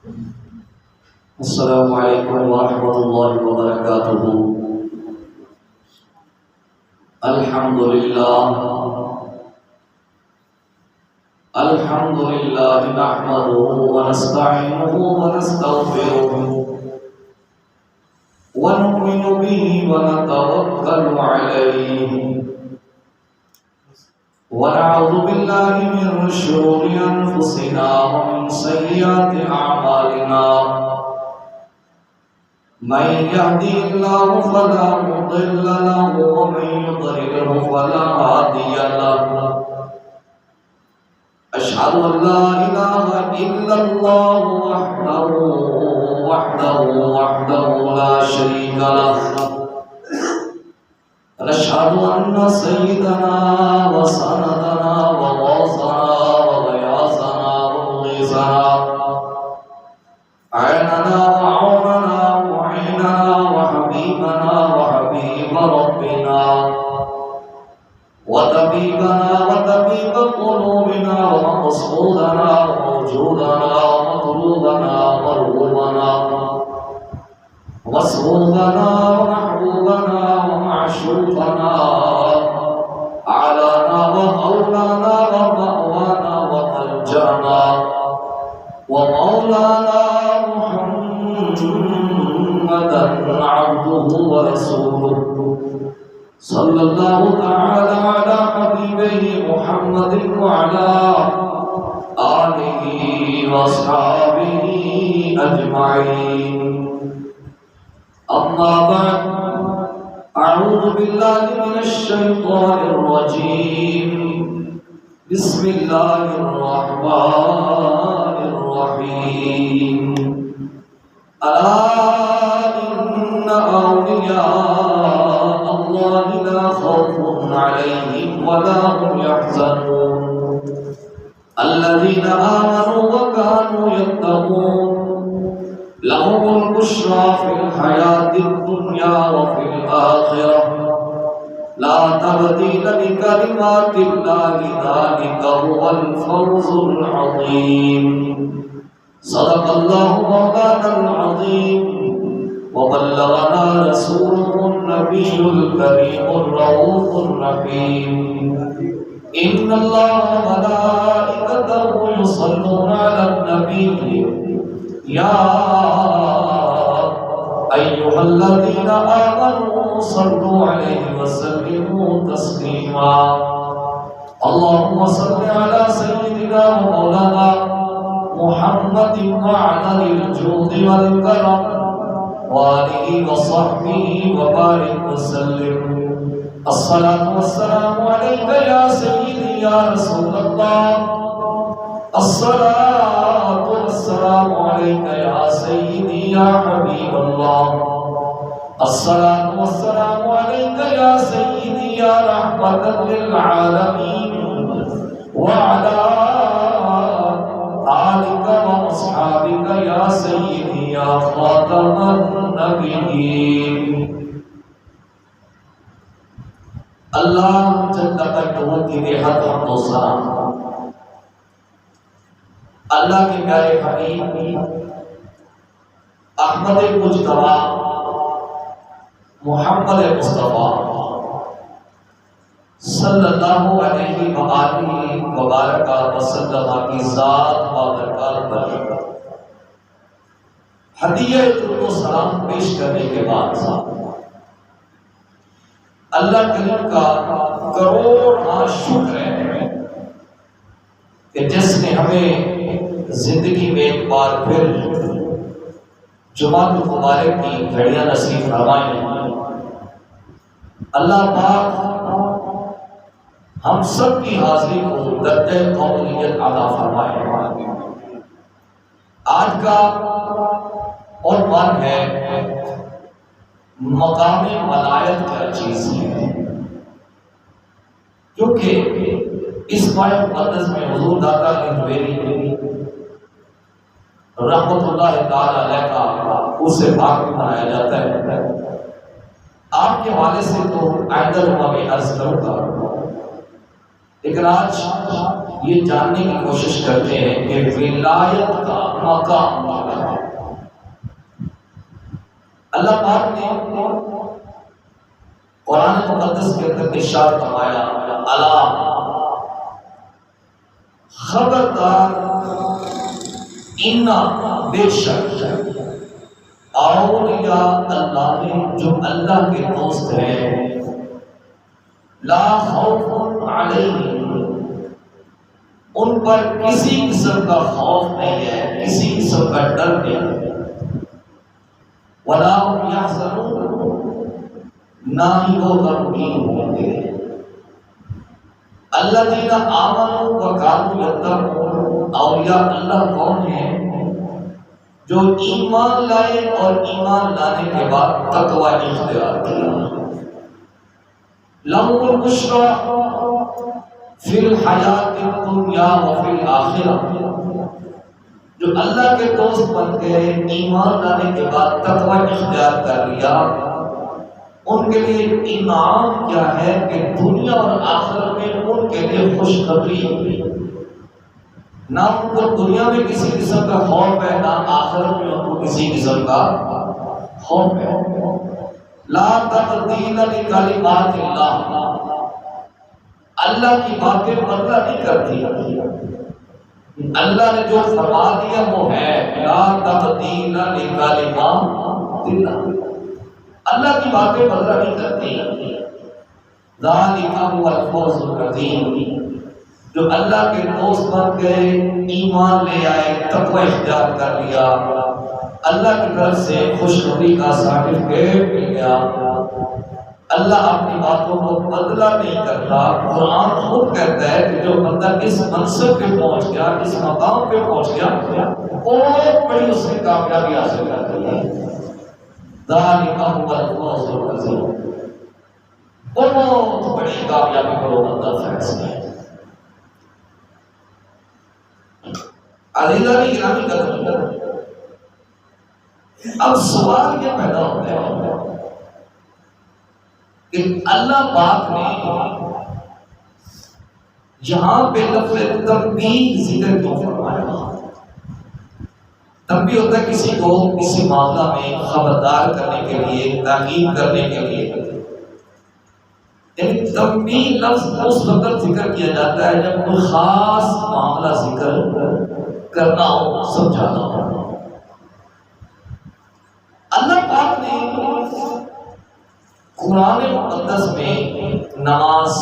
السلام علیکم ورحمۃ اللہ وبرکاتہ۔ الحمد للہ نحمده ونستعینه ونستغفره ونؤمن به ونتوکل علیہ ونعوذ باللہ من شرور انفسنا ومن سیئات اعمالنا، من يهدي الله فلا مضل له ومن يضلل فلا هادي له، أشهد أن لا إله إلا الله وحده لا شريك له، ونشهد أن سيدنا وسندنا وغوثنا وغياثنا ومغيثنا عيننا وعوننا معيننا وحبيبنا وحبيب ربنا وطبيبنا وطبيب قلوبنا ومقصودنا وموجودنا ومطلوبنا ومرغوبنا ومسروبنا ومحبوبنا ومعشوقنا أعلانا ومولانا ومأوانا وملجأنا ومولانا محمدا عبده ورسوله، صلى الله تعالى على حبيبه محمد وعلى آله وأصحابه أجمعين. أما بعد، أعوذ بالله من الشيطان الرجيم، بسم الله الرحمن الرحيم. ألا إن أولياء الله لا خوف عليهم ولا هم يحزنون، الذين آمنوا وكانوا يتقون، لهم البشرى في الحياة الدنيا وفي الآخرة، لا تبديل لكلمات الله، ذلك هو الفوز العظيم. صدق الله مولانا العظيم، وبلغنا رسوله النبي الكريم الرؤوف الرحيم. إن الله وملائكته يصلون على النبي، يا أيها الذين آمنوا صلوا عليه وسلموا تسليما. اللهم صل على سيدنا ومولانا محمد وعلى الجود والكرم وآله وصحبه وبارك وسلم. الصلاة والسلام عليك يا سيدي يا رسول الله، الصلاة والسلام عليك يا سيدي يا حبيب الله، الصلاة والسلام عليك يا سيدي يا رحمة للعالمين، وعلى آلك وأصحابك يا سيدي يا خاتم النبيين. اللہ جل قدرہ کی بےحد حمد و ثنا اللہ کے پیارے حبیب احمد مجتبی محمد مصطفیٰ صلی اللہ علیہ وآلہ وبارک وسلم کی ذات بابرکات پر ہدیہ درود و سلام پیش کرنے کے بعد اللہ کریم کا کروڑ شکر ہے کہ جس نے ہمیں زندگی میں ایک بار پھر جمعہ مبارک کی گھڑیاں نصیب فرمائیں. اللہ پاک ہم سب کی حاضری کو درجہ قبولیت عطا فرمائے. آج کا عنوان ہے مقام ولایت کیا چیز ہے، کیونکہ اس ماہ مقدس میں حضور داتا ہندویری رحمت اللہ تعالی علیہ کا اسے پاک منایا جاتا ہے. آپ کے حوالے سے تو آئندہ جمعہ میں عرض کروں گا، لیکن آج یہ جاننے کی کوشش کرتے ہیں کہ ولایت کا مقام اللہ پاک نے قرآن مقدس کے اندر ارشاد فرمایا الا خبردار انا بے شک اولیاء اللہ جو اللہ کے دوست ہیں لا خوف علیہم ان پر کسی قسم کا خوف نہیں ہے، کسی قسم کا ڈر نہیں ہے، ولا هم يحزنون نہ ہی وہ غمگین ہوں گے۔ الذین آمنوا وکانوا یتقون اولیاء اللہ کون ہیں؟ جو ایمان لائے اور ایمان لانے کے بعد تقوی اختیار کیا۔ لهم البشریٰ فی الحیات الدنیا وفی الآخرہ، جو اللہ کے دوست بن گئے، ایمان لانے کے بعد تقوی اختیار کر لیا، ان کے لیے انعام کیا ہے کہ دنیا اور آخرت میں ان کے لیے خوشخبری، نہ ان کو دنیا میں کسی قسم کا خوف ہے، نہ آخرت میں ان کو کسی قسم کا خوف ہے۔ لا تبدیل لکلمات اللہ، اللہ کی باتیں بدلہ نہیں کرتی، اللہ نے جو فرما دیا وہ ہے، لا تبدیل لکلمات اللہ، اللہ کی باتیں بدلہ نہیں کرتی۔ ذالک هو الفوز العظیم، جو اللہ کے دوست بن گئے، ایمان لے آئے، تقوی اختیار کر لیا، اللہ کی طرف سے خوشخبری کا سرٹیفکیٹ مل گیا۔ اللہ اپنی باتوں کو بدلہ نہیں کرتا۔ قرآن خود کہتا ہے کہ جو بندہ اس منصب پہ پہنچ گیا، اس مقام پہ پہنچ گیا، بہت بڑی اس نے کامیابی حاصل کر لی ہے۔ ذالک هو الفوز العظیم، بہت بڑی کامیابی کو بندہ فیصلہ ہے۔ عزیزانی گرامی قدر، اب سوال یہ پیدا ہوتا ہے کہ اللہ پاک نے یہاں پہ لفظ تنبیہ ذکر کیوں فرمایا؟ تنبیہ ہوتا ہے کسی کو کسی معاملہ میں خبردار کرنے کے لیے، تاکید کرنے کے لیے، یعنی تنبیہ لفظ اس وقت ذکر کیا جاتا ہے جب کوئی خاص معاملہ ذکر کرنا ہو، سمجھانا ہو۔ اللہ پاک نے قرآن مقدس میں نماز،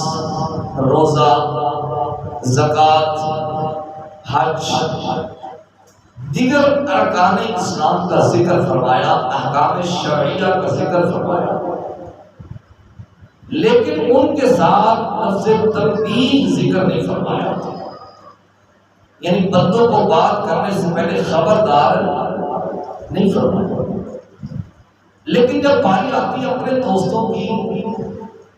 روزہ، زکوٰۃ، حج، دیگر ارکان اسلام کا ذکر فرمایا، احکام شرعیہ کا ذکر فرمایا، لیکن ان کے ساتھ لفظ تنبیہ ذکر نہیں فرمایا، یعنی بندوں کو بات کرنے سے پہلے خبردار نہیں فرمایا۔ لیکن جب باری آتی ہے اپنے دوستوں کی،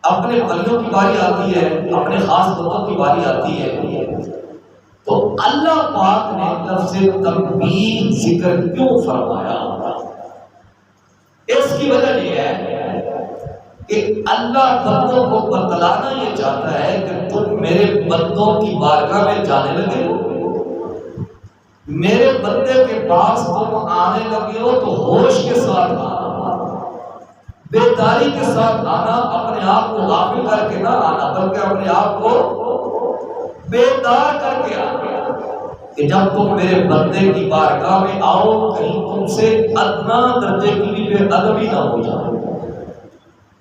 اپنے ولیوں کی باری آتی ہے، اپنے خاص بندوں کی باری آتی ہے، تو اللہ پاک نے لفظ تنبیہ ذکر کیوں فرمایا؟ اس کی وجہ یہ ہے کہ اللہ بندوں کو بتلانا یہ چاہتا ہے کہ تم میرے بندوں کی بارگاہ میں جانے لگے ہو، میرے بندے کے پاس تم آنے لگے ہو تو ہوش کے ساتھ آنا، بیداری کے ساتھ آنا، اپنے آپ کو غافل کر کے نہ آنا، بلکہ اپنے آپ کو بیدار کر کے آنا، کہ جب تم میرے بندے کی بارگاہ میں آؤ کہیں تم سے ادنا درجے کی بھی بے ادبی نہ ہو جائے،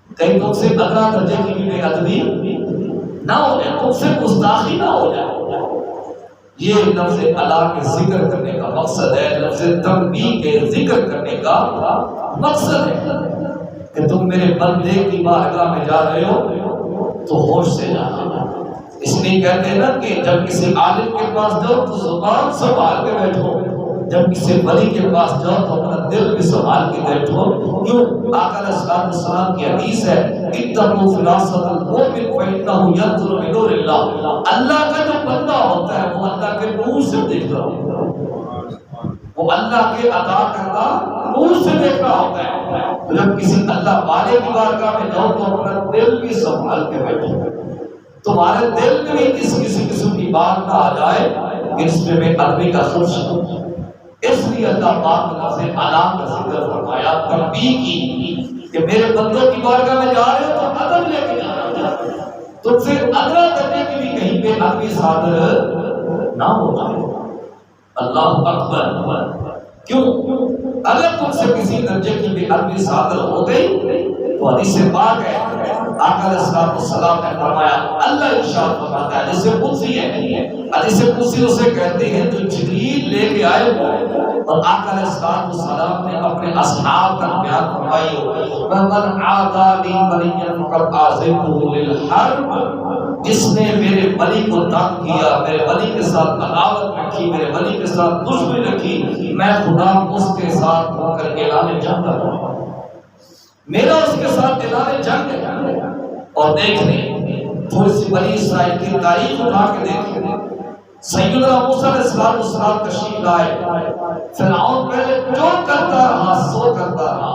کہیں تم سے ادنا درجے کی بھی بے ادبی نہ ہو جائے، تم سے گستاخی نہ ہو جائے۔ یہ لفظ اللہ کے ذکر کرنے کا مقصد ہے، لفظ تنبیہ کے ذکر کرنے کا مقصد ہے کہ تم میرے بندے کی بارگاہ میں جا رہے ہو تو ہوش سے جانا۔ اس لیے کہتے ہیں نا کہ جب کسی عالم کے پاس جاؤ تو زبان سنبھال کے بیٹھو، جب کسی ولی کے پاس جاؤ تو اپنا دل بھی سنبھال کے بیٹھو۔ کیوں؟ آقا علیہ السلام کی حدیث ہے اتقوا فراست المؤمن فإنه ينظر بنور اللہ، اللہ کا جو بندہ ہوتا ہے وہ اللہ کے نور سے دیکھتا ہوتا ہے، وہ اللہ کے عطا کردہ نور سے دیکھ رہا ہوتا ہے۔ جب کسی اللہ والے کی بارگاہ میں جاؤ تو اپنا دل بھی سنبھال کے بیٹھو، تمہارے دل میں بھی کسی قسم کی بات نہ آ جائے کہ اس میں بے ادبی کا خدشہ، اس لیے اللہ پاک نے لفظ اعلیٰ کا ذکر فرمایا، تنبیہ کی کہ میرے بندوں کی بارگاہ میں جا رہے ہو تو ادب لے کے جانا، تم سے ادنا درجے کی بھی کہیں پہ ادبی صادر نہ ہو جائے۔ اللہ اکبر۔ کیوں؟ اگر تم سے کسی درجے کی بے ادبی صادر ہو گئی تو حدیث پاک ہے، آقا علیہ الصلوۃ والسلام نے فرمایا، اللہ ارشاد فرماتا ہے، حدیث قدسی ہے، حدیث قدسی اسے کہتے ہیں جو جبریل لے کے آئے ہو، اور آقا علیہ الصلوۃ والسلام نے اپنے اصحاب کا بیان فرمائی ہو، وَمَنْ عَادَى لِي وَلِيًّا فَقَدْ آذَنْتُهُ لِلْحَرْبِ، جس نے میرے ولی کو تنگ کیا، میرے ولی کے ساتھ عداوت رکھی، میرے ولی کے ساتھ دشمنی رکھی، میں خدا اس کے ساتھ ہو کر اعلان جنگ کروں گا، میرا اس کے ساتھ اعلان جنگ ہے۔ اور دیکھ لیں تھوڑی سی بنی اسرائیل کی تاریخ اٹھا کے دیکھیں، سیدنا موسیٰ علیہ السلام تشریف لائے، فرعون پہلے جو کرتا رہا سو کرتا رہا،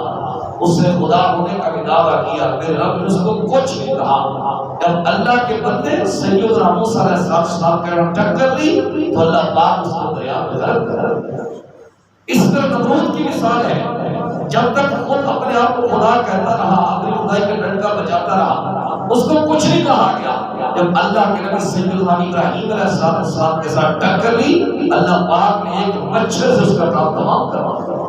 اس نے خدا ہونے کا بھی دعویٰ کیا، میرے رب نے اس کو کچھ نہیں کہا۔ جب اللہ کے بندے سیدنا موسیٰ علیہ السلام کا ٹکر لی تو اللہ پاک اس کو دریا میں غرق کر دیا۔ اس طرح نمرود کی مثال ہے، جب تک خود اپنے آپ کو خدا کہتا رہا، اپنی خدائی کا ڈنڈا بجاتا رہا، اس کو کچھ نہیں کہا گیا۔ جب اللہ کے نبی سیدنا ابراہیم علیہ السلام کے ساتھ ٹکر لی، اللہ پاک نے ایک مچھر سے اس کا کام تمام کروا دیا۔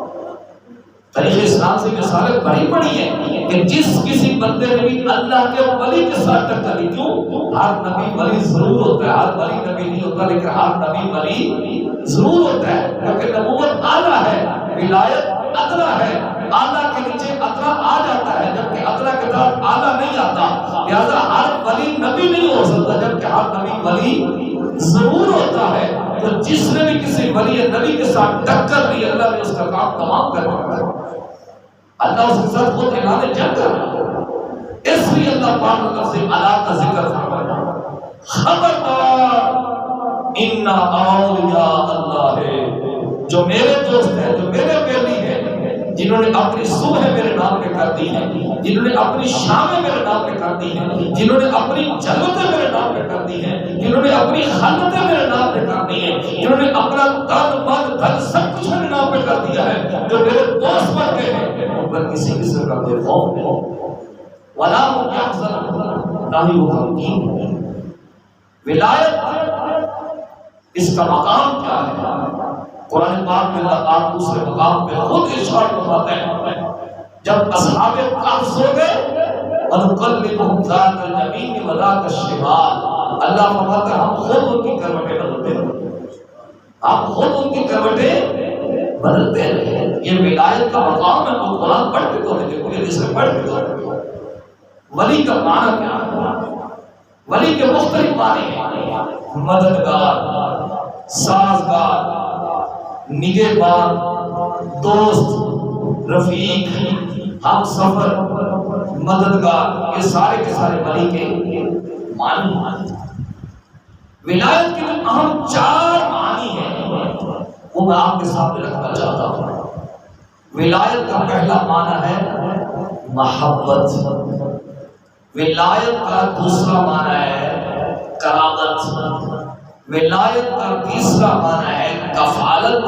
تاریخ اسلام سے مثالیں بڑی بڑی ہیں کہ جس کسی بندے نے بھی اللہ کے ولی کے ساتھ ٹکر لی، کیوں؟ ہر نبی ولی ضرور ہوتا ہے، ہر ولی نبی نہیں ہوتا، لیکن ہر نبی ولی ضرور ہوتا ہے، کیونکہ نبوت اعلیٰ ہے، ولایت ادنا ہے، اعلیٰ کے نیچے ادنا آ جاتا ہے، جبکہ ادنا کے ساتھ اعلیٰ نہیں آتا، لہذا ہر ولی نبی نہیں ہو سکتا، جبکہ ہر نبی ولی ضرور ہوتا ہے۔ تو جس نے بھی کسی ولی نبی کے ساتھ ٹکر لی، اللہ نے اس کا کام تمام کر دیا، اللہ اس کے ساتھ خود اعلان جنگ کر رہا۔ اس لیے اللہ پاک نے لفظ اعلیٰ کا ذکر فرمایا، خبردار ان اولیاء اللہ ہے، جو میرے دوست ہیں، جو میرے بیلی ہیں، جنہوں نے اپنی صبح میرے نام پہ کر دی ہے، جنہوں نے اپنی شامیں میرے نام پہ کر دی ہیں، جنہوں نے اپنی جنتیں میرے نام پہ کر دی ہیں، جنہوں نے اپنی خلوتیں میرے نام پہ کر دی ہیں، جنہوں نے اپنا تن من دھن سب کچھ میرے نام پہ کر دیا ہے، جو میرے دوست بن گئے ہیں، ان پر کسی قسم کا کوئی خوف نہیں، ولا هم يحزنون، نہ ہی وہ غمگین ہیں۔ ولایت اس کا مقام کیا ہے؟ قرآن پاک میں اللہ پاک دوسرے مقام پہ خود ارشاد فرماتے ہیں، جب اصحاب کہف سو گئے، وَنُقَلِّبُهُمْ ذَاتَ الْيَمِينِ وَذَاتَ الشِّمَالِ، اللہ فرماتا ہے ہم خود ان کی کروٹیں بدلتے رہے، ہم خود ان کی کروٹیں بدلتے رہے۔ یہ ولایت کا مقام ہے، وہ قرآن پڑھ کے تو دیکھو، یہ حدیث پڑھ کے تو دیکھو۔ ولی کا معنی کیا ہے؟ ولی کے مختلف معنی ہیں، مددگار، سازگار، نگہبان، دوست، رفیق، ہم سفر، مددگار، یہ سارے کے سارے ولی کے معنی۔ ولایت کے جو اہم چار معنی ہیں وہ میں آپ کے سامنے رکھنا چاہتا ہوں۔ ولایت کا پہلا معنی ہے محبت، ولایت کا دوسرا معنی ہے قرابت، ولایت کا تیسرا معنی ہے کفالت،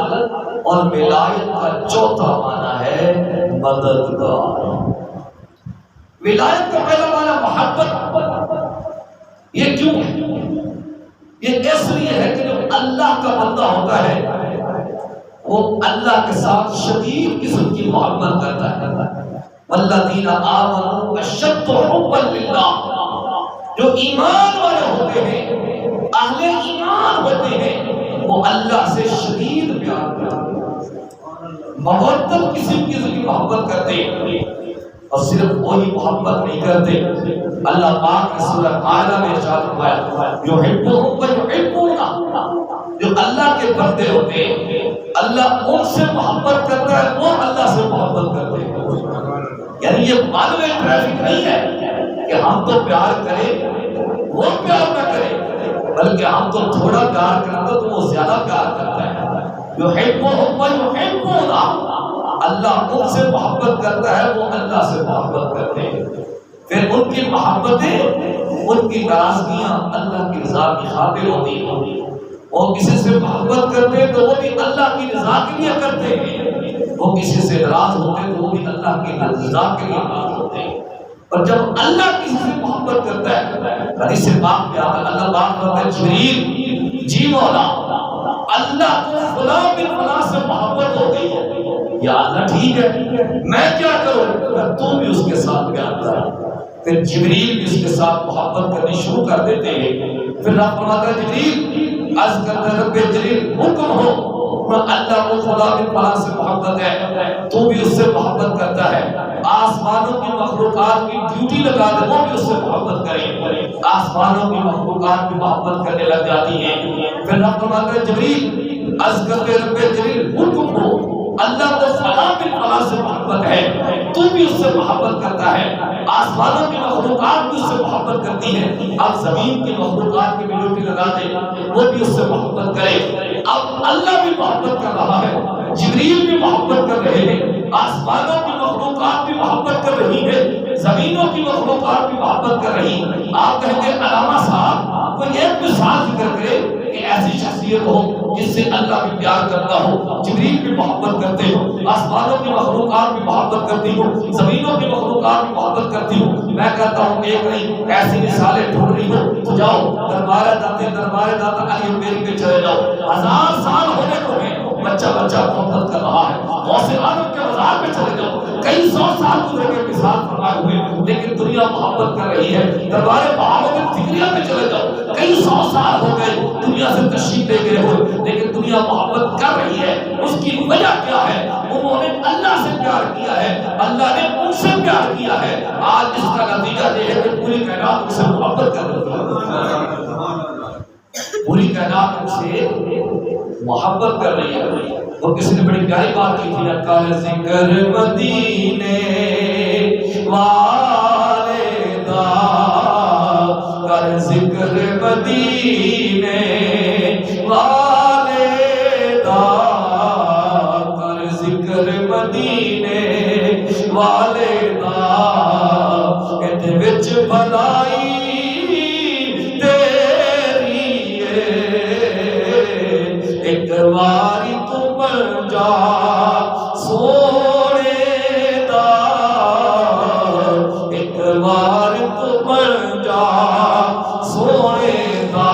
اور ولایت کا چوتھا معنی ہے مددگار۔ ولایت کا پہلا معنی محبت، یہ کیوں ہے؟ یہ اس لیے ہے کہ جو اللہ کا بندہ ہوتا ہے وہ اللہ کے ساتھ شدید قسم کی محبت کرتا ہے۔ والذین آمنوا اشد حبا للہ، جو ایمان والے ہوتے ہیں، اہل ایمان ہوتے ہیں، وہ اللہ سے شدید پیار کرتے ہیں، مودت قسم کی محبت کرتے ہیں، اور صرف وہی محبت نہیں کرتے، اللہ پاک نے سورہ مائدہ میں ارشاد فرمایا یحبهم ویحبونہ، جو اللہ کے بندے ہوتے ہیں اللہ ان سے محبت کرتا ہے، وہ اللہ سے محبت کرتے ہیں۔ یعنی یہ ون وے ٹریفک نہیں ہے کہ ہم تو پیار کریں وہ پیار نہ کریں، بلکہ ہم تو تھوڑا پیار کرتے تو وہ زیادہ پیار کرتا ہے۔ یحبهم ویحبونہ، اللہ ان سے محبت کرتا ہے، وہ اللہ سے محبت کرتے ہیں۔ پھر ان کی محبتیں، ان کی ناراضگیاں اللہ کی رضا کی خاطر ہوتی ہیں۔ وہ کسی سے محبت کرتے ہیں تو وہ بھی اللہ کی رضا کے لیے کرتے ہیں، وہ کسی سے ناراض ہوتے ہیں تو وہ بھی اللہ کی رضا کے لیے ناراض ہوتے ہیں۔ اور جب اللہ کسی سے محبت کرتا ہے، حدیث پاک میں آتا ہے، اللہ پاک کہتا ہے جبریل جی مولا اللہ کو فلاں بن فلاں سے محبت ہو گئی ہے، یا اللہ ٹھیک ہے میں کیا کروں؟ تو بھی اس کے ساتھ پیار کر۔ پھر جبریل بھی اس کے ساتھ محبت کرنی شروع کر دیتے ہیں۔ پھر رب فرماتا ہے جبریل عرض کرتا ہے رب جبریل حکم ہو، اللہ کو خدا بن فلاں سے محبت ہے تو بھی اس سے محبت کرتا ہے، آسمانوں کی مخلوقات کی ڈیوٹی لگا دے وہ بھی اس سے محبت کرے، آسمانوں کی مخلوقات بھی محبت کرنے لگ جاتی ہیں۔ پھر رب فرماتا ہے جبریل عرض کرتے رب جبریل حکم ہو، اللہ کو فلاں بن فلاں سے محبت ہے تو بھی اس سے محبت کرتا ہے، آسمانوں کی مخلوقات بھی اس سے محبت کرتی ہے، اب زمین کی مخلوقات کی بھی ڈیوٹی لگا دے وہ بھی اس سے محبت کرے۔ اب اللہ بھی محبت کر رہا ہے، جبریل بھی محبت کر رہے ہیں، آسمانوں کی مخلوقات بھی محبت کر رہی ہے، زمینوں کی مخلوقات بھی محبت کر رہی ہیں۔ آپ کہیں گے علامہ صاحب کوئی ایک مثال ذکر کرے کہ ایسی شخصیت ہو جس سے اللہ بھی پیار کرتا ہو، جبریل بھی محبت کرتے ہو، آسمانوں کی مخلوقات بھی محبت کرتی ہو، زمینوں کی مخلوقات بھی محبت کرتی ہو۔ میں کہتا ہوں ایک نہیں ایسی مثالیں ڈھونڈ رہی ہو تو جاؤ دربار داتا علی امیر پہ چلے جاؤ، 1000 سال ہونے کو ہیں بچہ محبت کر رہا ہے، غوث عالم کے مزار پہ چلے جاؤ، کئی 100 سال گزرے کے مثال فرمائے ہوئے لیکن دنیا محبت کر رہی ہے۔ دربار بہاوالدین فکریہ پہ چلے جاؤ، کئی 100 سال ہو گئے دنیا سے تشریف لے گئے ہو لیکن دنیا محبت کر رہی ہے۔ اس کی وجہ کیا ہے؟ انہوں نے اللہ سے پیار کیا ہے، اللہ نے ان سے پیار کیا ہے۔ آج اس کا نتیجہ یہ ہے کہ پوری کائنات ان سے محبت کر رہی ہے، پوری کائنات ان سے محبت کر رہی ہے۔ اور کسی نے بڑی پیاری بات کی تھی، کر ذکر مدینے والے دا، کر ذکر مدینے والے دا، کر ذکر مدینے والے دا، ایدے وچ بھلائی تیری ایک واری تو بن جا سونے دا، ایک وار تو بن جا سونے دا،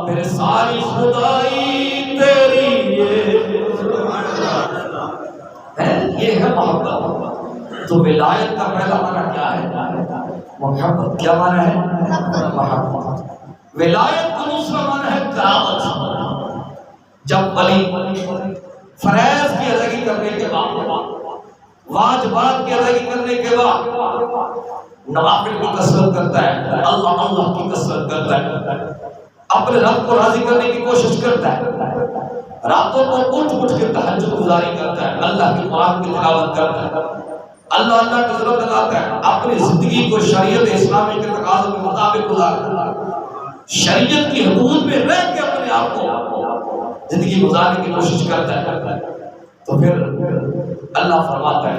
پھر ساری خدائی تیری ہے۔ یہ ہے محبت۔ تو ولایت کا پہلا معنی کیا ہے؟ محبت۔ کیا معنی ہے؟ محبت۔ ولایت کا دوسرا معنی ہے کرامت۔ جب ولی فرائض کی ادائیگی کرنے کے بعد، واجبات کی ادائیگی کرنے کے بعد نوافل کی کثرت کرتا ہے، اللہ کی کثرت کرتا ہے، اپنے رب کو راضی کرنے کی کوشش کرتا ہے، راتوں کو اٹھ کے تہجد گزاری کرتا ہے، اللہ کی قرآن کی تلاوت کرتا ہے، اللہ کی ضرورت لگاتا ہے، اپنی زندگی کو شریعت اسلامی کے تقاضوں کے مطابق گزارتا ہے، شریعت کی حدود میں رہ کے اپنے آپ کو زندگی گزارنے کی کوشش کرتا ہے۔ تو پھر اللہ فرماتا ہے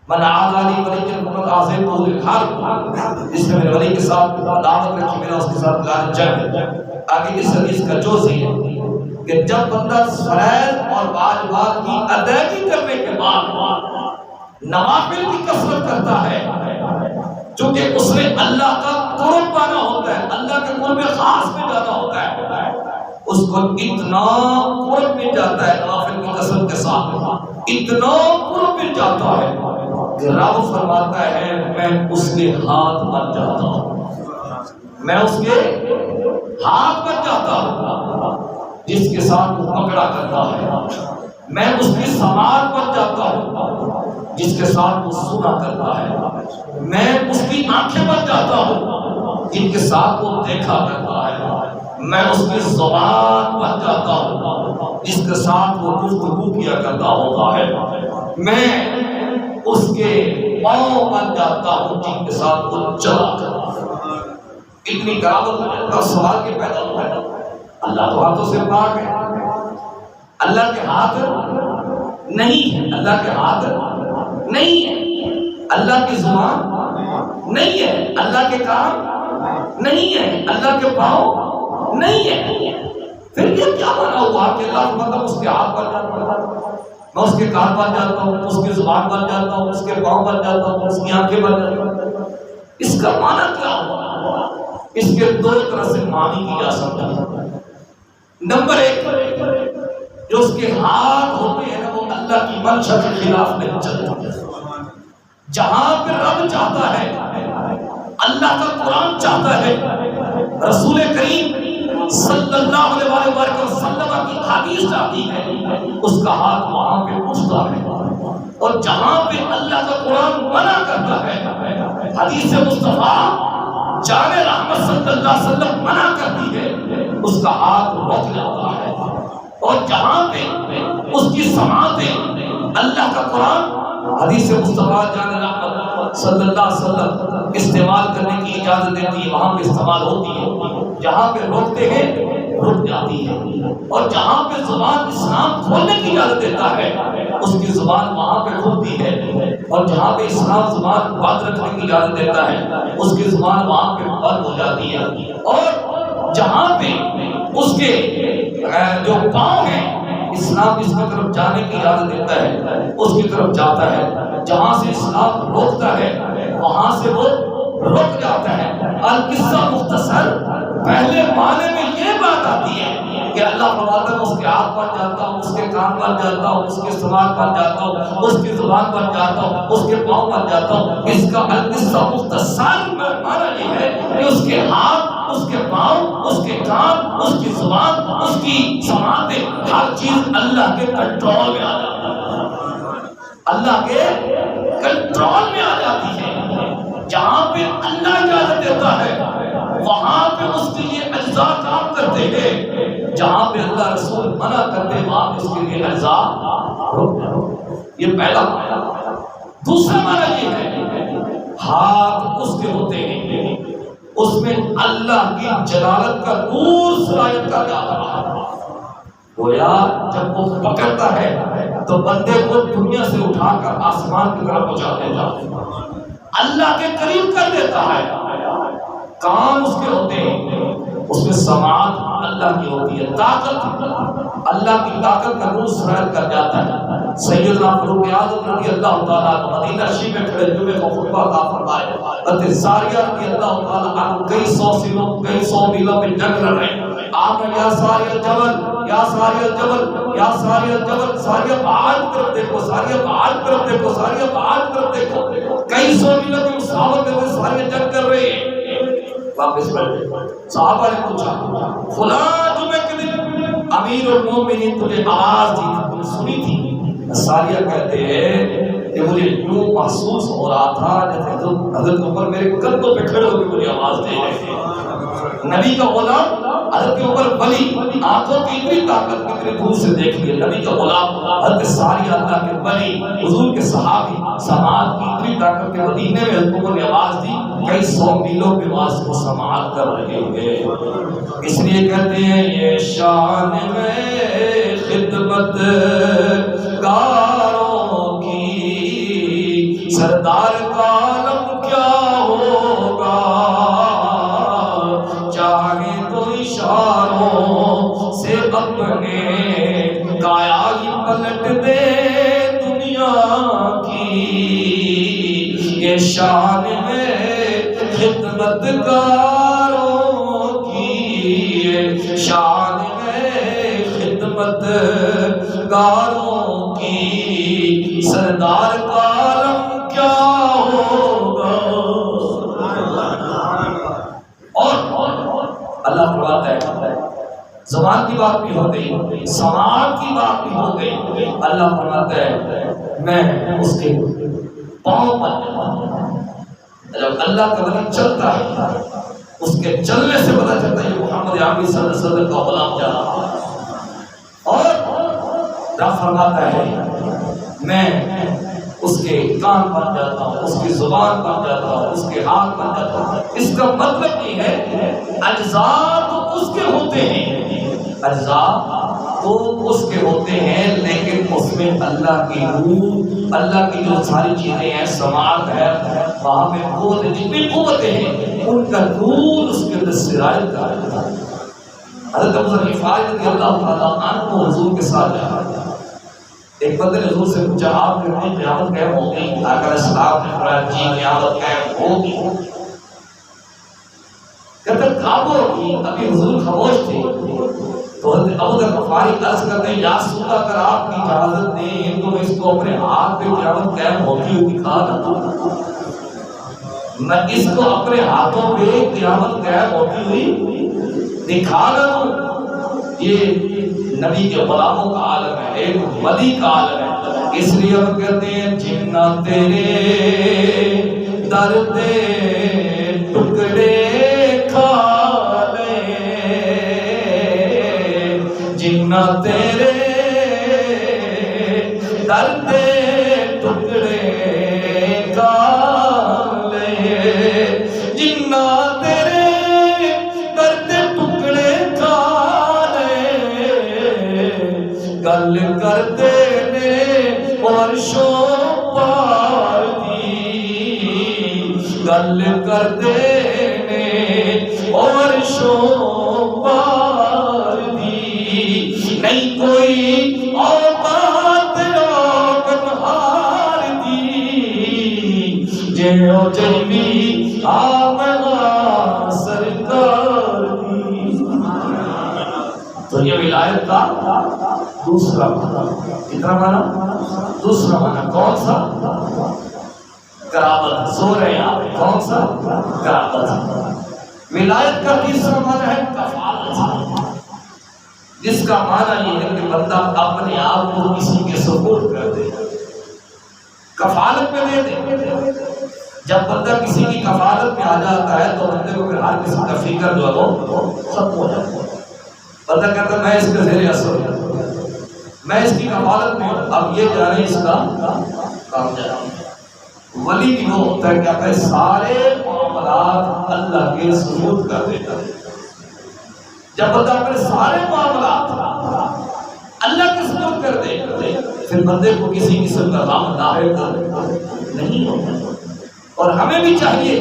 من عادی ولی فقد آذنته بالحرب، جس نے میرے ولی کے ساتھ دعوت رکھی میرا اس کے ساتھ لڑائی جنگ۔ آگے اس حدیث کا جوز ہے کہ جب بندہ فرائض اور واجبات کی ادائیگی کرنے کے بعد نوافل کی کثرت کرتا ہے، چونکہ اس نے اللہ کا قرب پانا ہوتا ہے، اللہ کے قرب خاص میں جانا ہوتا ہے، اس کو اتنا قرب مل جاتا ہے نوافل کی کثرت کے ساتھ، اتنا قرب مل جاتا ہے کہ رب فرماتا ہے میں اس کے ہاتھ بن جاتا ہوں، میں اس کے ہاتھ بن جاتا ہوں جس کے ساتھ وہ پکڑا کرتا ہے، میں اس کی سماعت بن جاتا ہوں جس کے ساتھ وہ سنا کرتا ہے، میں اس کی آنکھیں بن جاتا ہوں جن کے ساتھ وہ دیکھا کرتا ہے، میں اس کی زبان بن جاتا ہوں جس کے ساتھ وہ گفتگو کیا کرتا ہوتا ہے، میں اس کے پاؤں بن جاتا ہوں جن کے ساتھ وہ چلا کرتا ہے۔ اتنی کرامت کا سوال کے پیدا ہوتا ہے، اللہ تو ہاتھوں سے پاک ہے، اللہ کے ہاتھ نہیں ہے، اللہ کے ہاتھ نہیں ہے، اللہ کی زبان نہیں ہے، اللہ کے کان نہیں ہے، اللہ کے پاؤں نہیں ہے۔ پھر یہ کیا بنا ہوا کہ اللہ مطلب اس کے ہاتھ بن جاتا ہے، میں اس کے کان بن جاتا ہوں، اس کی زبان بن جاتا ہوں، اس کے پاؤں بن جاتا ہوں، اس کی آنکھیں بن جاتی ہیں۔ اس کا معنی کیا ہوا؟ اس کے دو طرح سے معنی کی جا سکتا ہے۔ نمبر ایک، جو اس کے ہاتھ ہوتے ہیں نا وہ اللہ کی منشا کے خلاف نہیں چلتے۔ جہاں پہ رب چاہتا ہے، اللہ کا قرآن چاہتا ہے، رسول کریم صلی اللہ علیہ وآلہ وسلم کی حدیث چاہتی ہے، اس کا ہاتھ وہاں پہ اٹھتا ہے۔ اور جہاں پہ اللہ کا قرآن منع کرتا ہے، حدیث مصطفیٰ جان رحمت صلی اللہ علیہ وسلم منع کرتی ہے، اس کا ہاتھ رک جاتا ہے۔ اور جہاں پہ اس کی سماعتیں اللہ کا قرآن حدیث مصطفیٰ جان رحمت صلی اللہ علیہ وسلم استعمال کرنے کی اجازت دیتی ہے، وہاں پہ استعمال ہوتی ہے۔ جہاں پہ روکتے ہیں رک جاتی ہے، اور جہاں پہ زبان اسلام کھولنے کی اجازت دیتا ہے اس کی زبان وہاں پہ کھلتی ہے، اور جہاں پہ اسلام زبان بند رکھنے کی اجازت دیتا ہے اس کی زبان وہاں پہ بند ہو جاتی ہے۔ اور جہاں پہ اس کے جو پاؤں ہیں اسلام اس کی طرف جانے کی اجازت دیتا ہے اس کی طرف جاتا ہے، جہاں سے اسلام روکتا ہے وہاں سے وہ رک جاتا ہے۔ القصہ مختصر، پہلے معنی میں یہ بات آتی ہے کہ اللہ فرماتا ہے اس کے ہاتھ بن جاتا ہوں، اس کے کان بن جاتا ہوں، اس کے سماعت بن جاتا ہوں، اس کی زبان بن جاتا ہوں، اس کے پاؤں بن جاتا ہوں۔ اس کا القصہ مختصر معنی یہ ہے کہ اس کے ہاتھ، اس کے پاؤں، اس کے کان، اس کی زبان، اس کی سماعتیں، ہر چیز اللہ کے کنٹرول میں آ جاتی ہے، اللہ کے کنٹرول میں آ جاتی ہے۔ جہاں پہ اللہ اجازت دیتا ہے وہاں پہ اس کے لیے اجزاء کام کرتے ہیں، جہاں پہ اللہ رسول منع کرتے وہاں پہ اس کے لیے اجزاء رک جاتے۔ یہ پہلا معنی۔ دوسرا معنی یہ ہے ہاتھ اس کے ہوتے ہیں، اس میں اللہ کی جلالت کا نور صلاحیت کا جاتا ہے۔ گویا جب وہ پکڑتا ہے تو بندے کو دنیا سے اٹھا کر آسمان کی طرف پہنچا دیتا ہے، اللہ کے قریب کر دیتا ہے۔ کان اس کے ہوتے ہیں، اس میں سماعت اللہ کی ہوتی ہے، طاقت اللہ کی طاقت کا نور صلاحیت کر جاتا ہے۔ سیدنا فاروق اعظم رضی اللہ تعالیٰ عنہ مدینہ شریف میں کھڑے جمعے کو خطبہ عطا فرمائے، حضرت زاریہ رضی اللہ تعالیٰ عنہ کئی سو میلوں میں جنگ لڑ رہے ہیں۔ آپ نے یا ساری الجبل، یا ساری الجبل، یا ساری الجبل، ساری پہاڑ کی طرف دیکھو، ساری پہاڑ کی طرف دیکھو، ساری پہاڑ کی طرف دیکھو، کئی سو میلوں کی مسافت میں ساری جنگ کر رہے ہیں۔ واپس بیٹھے، صحابہ نے پوچھا فلاں جمعے کے دن امیر المومنین تجھے آواز دی تھی، تم نے سنی تھی؟ ساریہ کہتے ہیں کہ مجھے یوں محسوس ہو رہا تھا جیسے حضرت عمر میرے کندھوں پہ کھڑے ہو کے مجھے آواز دے رہے تھے۔ نبی کا غلام حضرت عمر ولی، آنکھوں کی اتنی طاقت کتنے دور سے دیکھ لیے، نبی کا غلام حضرت ساریہ اللہ کے ولی، حضور کے صحابی، سماعت کی اتنی طاقت کے مدینے میں حضرت عمر نے آواز دی، کئی سو میلوں کے واسطے کو سماعت کر رہے ہیں۔ اس لیے کہتے ہیں یہ شان ہے خدمت گاروں کی، سردار کا عالم کیا ہوگا، چاہے تو اشاروں سے اپنے کایا ہی پلٹ دے دنیا کی، یہ شان ہے خدمت گاروں کی، یہ شان ہے خدمت گاروں کی، سردار کا عالم کیا ہوگا۔ اور اللہ فرماتا ہے زبان کی بات بھی ہو گئی، سماعت کی بات بھی ہو گئی، اللہ فرماتا ہے میں اس کے پاؤں پر جب اللہ کا ولی چلتا ہے اس کے چلنے سے پتہ چلتا ہے یہ محمد عربی صلی اللہ علیہ وسلم کا غلام جا رہا ہے۔ اور رب فرماتا ہے میں اس کے کان بن جاتا ہوں، اس کی زبان بن جاتا ہوں، اس کے ہاتھ بن جاتا ہوں۔ اس کا مطلب یہ ہے اجزاء تو اس کے ہوتے ہیں، اجزاء تو اس کے ہوتے ہیں، لیکن اس میں اللہ کی روح، اللہ کی جو ساری چیزیں ہیں، سماعت ہے، وہاں پہ قوت، جتنی قوتیں ہیں ان کا نور اس کے اندر سرایت کر رہا ہے۔ حضرت ابو ذر غفاری رضی اللہ تعالیٰ عنہ حضور کے ساتھ جا رہا تھا. ایک بندے نے حضور سے پوچھا آپ کہتے ہیں قیامت قائم ہوگی؟ آقا علیہ السلام نے فرمایا جی قیامت قائم ہوگی. کہتے کعبہ کی ابھی حضور خاموش تھے تو حضرت ابو ذر غفاری عرض کرتے ہیں یا رسول اللہ اگر آپ کی اجازت دیں تو میں اس کو اپنے ہاتھ پہ قیامت قائم ہوتی ہوئی دکھا دوں. میں اس کو اپنے ہاتھوں پہ قیامت قائم ہوتی ہوئی دکھا دوں. یہ نبی کے غلاموں کا عالم ہے، ایک ولی کا عالم ہے. اس لیے ہم کہتے ہیں جنہ تیرے درد ٹکڑے جنہ تیرے درد ٹکڑے کالے جنہ تیرے درد ٹکڑے کالے گل کرتے نے عرشوں پار دی گل کرتے نے عرشوں پار دی. نہیں کوئی اوقات کنہار دی جیو جیوی آمنا سرکار دی. تو یہ ولایت کا دوسرا معنی. کتنا معنی؟ دوسرا معنی. کون سا؟ قرابت. سو رہے ہیں آپ. کون سا؟ قرابت. ولایت کا تیسرا معنی ہے کفالت، جس کا معنی یہ ہے کہ بندہ اپنے آپ کو کسی کے سپورٹ کر دے، کفالت میں دے دے. جب بندہ کسی کی کفالت میں آ جاتا ہے تو بندے کو پھر ہر قسم کا فکر جو ہے وہ ختم ہو جاتا ہے. بندہ کہتا ہے میں اس کے زیر اثر ہوں، میں اس کی کفالت میں ہوں، اب یہ جا رہے اس کا کام جا رہا. ولی بھی وہ ہوتا ہے کہ سارے معاملات اللہ کے سپورٹ کر دیتا ہے. جب بندہ اپنے سارے معاملات اللہ کے سپورٹ کر دے پھر بندے کو کسی قسم کا غم لاحق نہیں ہوتا. اور ہمیں بھی چاہیے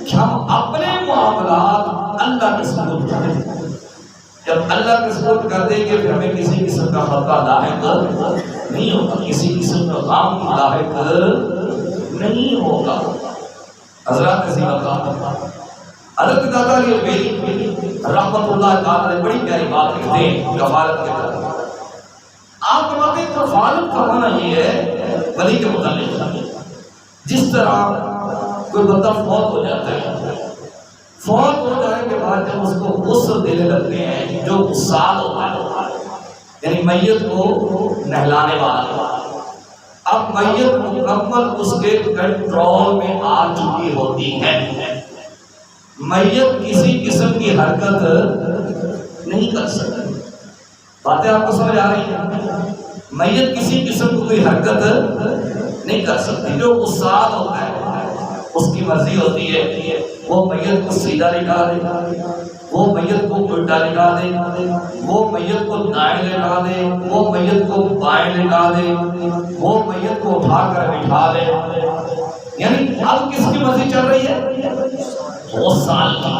کہ ہم اپنے معاملات اللہ کے سپورٹ کریں. جب اللہ کے سپورٹ کر دیں گے پھر ہمیں کسی قسم کا خطا لاحق نہیں ہوگا، کسی قسم کا غم لاحق نہیں ہوگا. حضرات سے مقام حضرت دادا علی البیری رحمت اللہ تعالی نے بڑی پیاری بات لکھتے ہیں کفالت کے بارے میں. آپ فرماتے ہیں کفالت کا معنی یہ ہے ولی کے متعلق جس طرح کوئی بندہ فوت ہو جاتا ہے، فوت ہو جانے کے بعد جب اس کو غسل دینے لگتے ہیں جو غسال ہوتا ہے یعنی میت کو نہلانے والا، اب میت مکمل اس کے کنٹرول میں آ چکی ہوتی ہے، میت کسی قسم کی حرکت نہیں کر سکتی. باتیں آپ کو سمجھ آ رہی ہیں؟ میت کسی قسم کی کوئی حرکت نہیں کر سکتی. جو غسال ہوتا ہے اس کی مرضی ہوتی ہے وہ میت کو سیدھا لٹا دے، وہ میت کو الٹا لٹا دے، وہ میت کو دائیں لٹا دے، وہ میت کو بائیں لٹا دے، وہ میت کو اٹھا کر بٹھا دے. یعنی اب کس کی مرضی چل رہی ہے؟ وہ سال کی.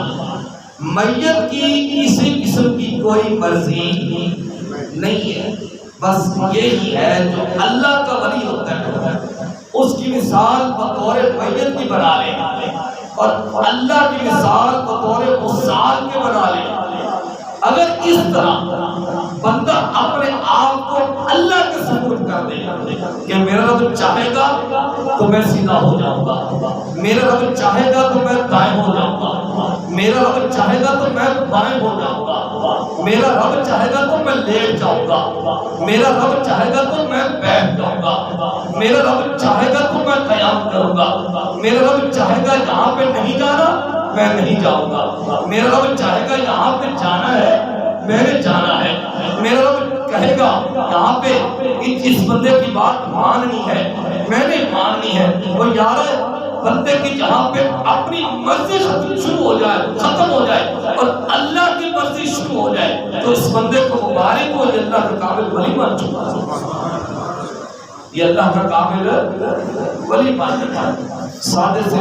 میت کی کسی قسم کی کوئی مرضی نہیں ہے. بس یہی ہے جو اللہ کا ولی ہوتا ہے اس کی مثال بطور میت کی بنا لے اور اللہ کی مثال بطور غسال کے بنا لے. اگر اس طرح بندہ اپنے آپ کو اللہ کے سپورٹ کر دے کہ میرا رب چاہے گا تو میں سیدھا ہو جاؤں گا، میرا رب چاہے گا تو میں دائیں ہو جاؤں گا، میرا رب چاہے گا تو میں بائیں ہو جاؤں گا، میرا رب چاہے گا تو میں لیٹ جاؤں گا، میرا رب چاہے گا تو میں بیٹھ جاؤں گا، میرا رب چاہے گا تو میں قیام کروں گا، میرا رب چاہے گا یہاں پہ نہیں جانا میں نہیں جاؤں گا، میرا رب چاہے گا یہاں پہ جانا ہے میں نے جانا ہے، میرا رب کہے گا یہاں پہ اس بندے کی بات ماننی ہے میں نے ماننی ہے. وہ یار بندے کی جہاں پہ اپنی مرضی شروع ہو جائے ختم ہو جائے اور اللہ کی مرضی شروع ہو جائے تو اس بندے کو مبارک ہو، یہ اللہ کا کامل ولی بن چکا ہے، یہ اللہ کا کامل ولی بن چکا ہے. سادے سے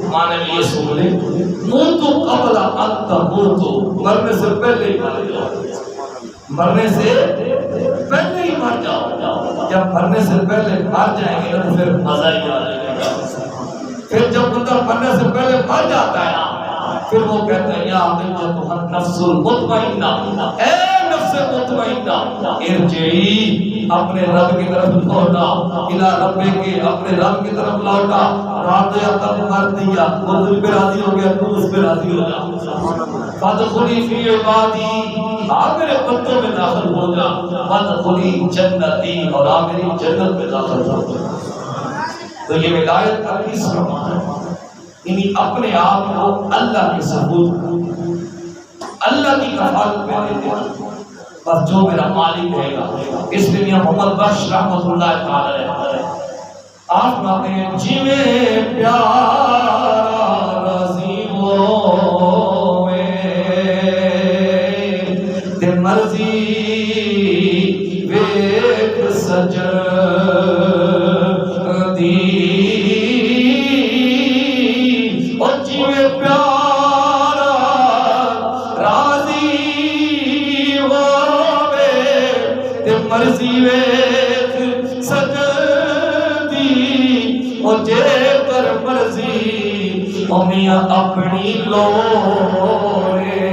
معنی میں یہ سن لیں موتو قبل ان تموتو، مرنے سے پہلے ہی مر جاؤ، مرنے سے پہلے ہی مر جاؤ۔ جب مرنے سے پہلے مر جائیں گے تو پھر مزہ ہی آ جائے گا۔ پھر جب بندہ مرنے سے پہلے مر جاتا ہے نا، پھر وہ کہتے ہیں یا ایتھا النفس المطمئنہ، اے نفس مطمئنہ ارجعی، اپنے رب کی طرف لوٹا، الی ربک، اپنے رب کی طرف لوٹا، راضیۃ مرضیہ، وہ تجھ پہ راضی ہو گیا تو اس پہ راضی ہو جا، فادخلی فی عبادی، آ میرے بندوں میں داخل ہو جا، فادخلی جنتی، اور آ میری جنت میں داخل ہو جا۔ تو یہ ولایت کا تیسرا معنی ہے، یعنی اپنے آپ کو اللہ کے ثبوت، اللہ کی کفالت میں دے دے، بس جو میرا مالک رہے گا۔ اس لیے میاں محمد بخش رحمۃ اللہ تعالی علیہ آپ فرماتے ہیں جیوے پیارا راضی ہوے تے مرضی ویکھ سجدی، اور جیوے پیارا راضی ہوے تے مرضی ویکھ سجدی، اور جے کر مرضی او میاں اپنی لوڑے،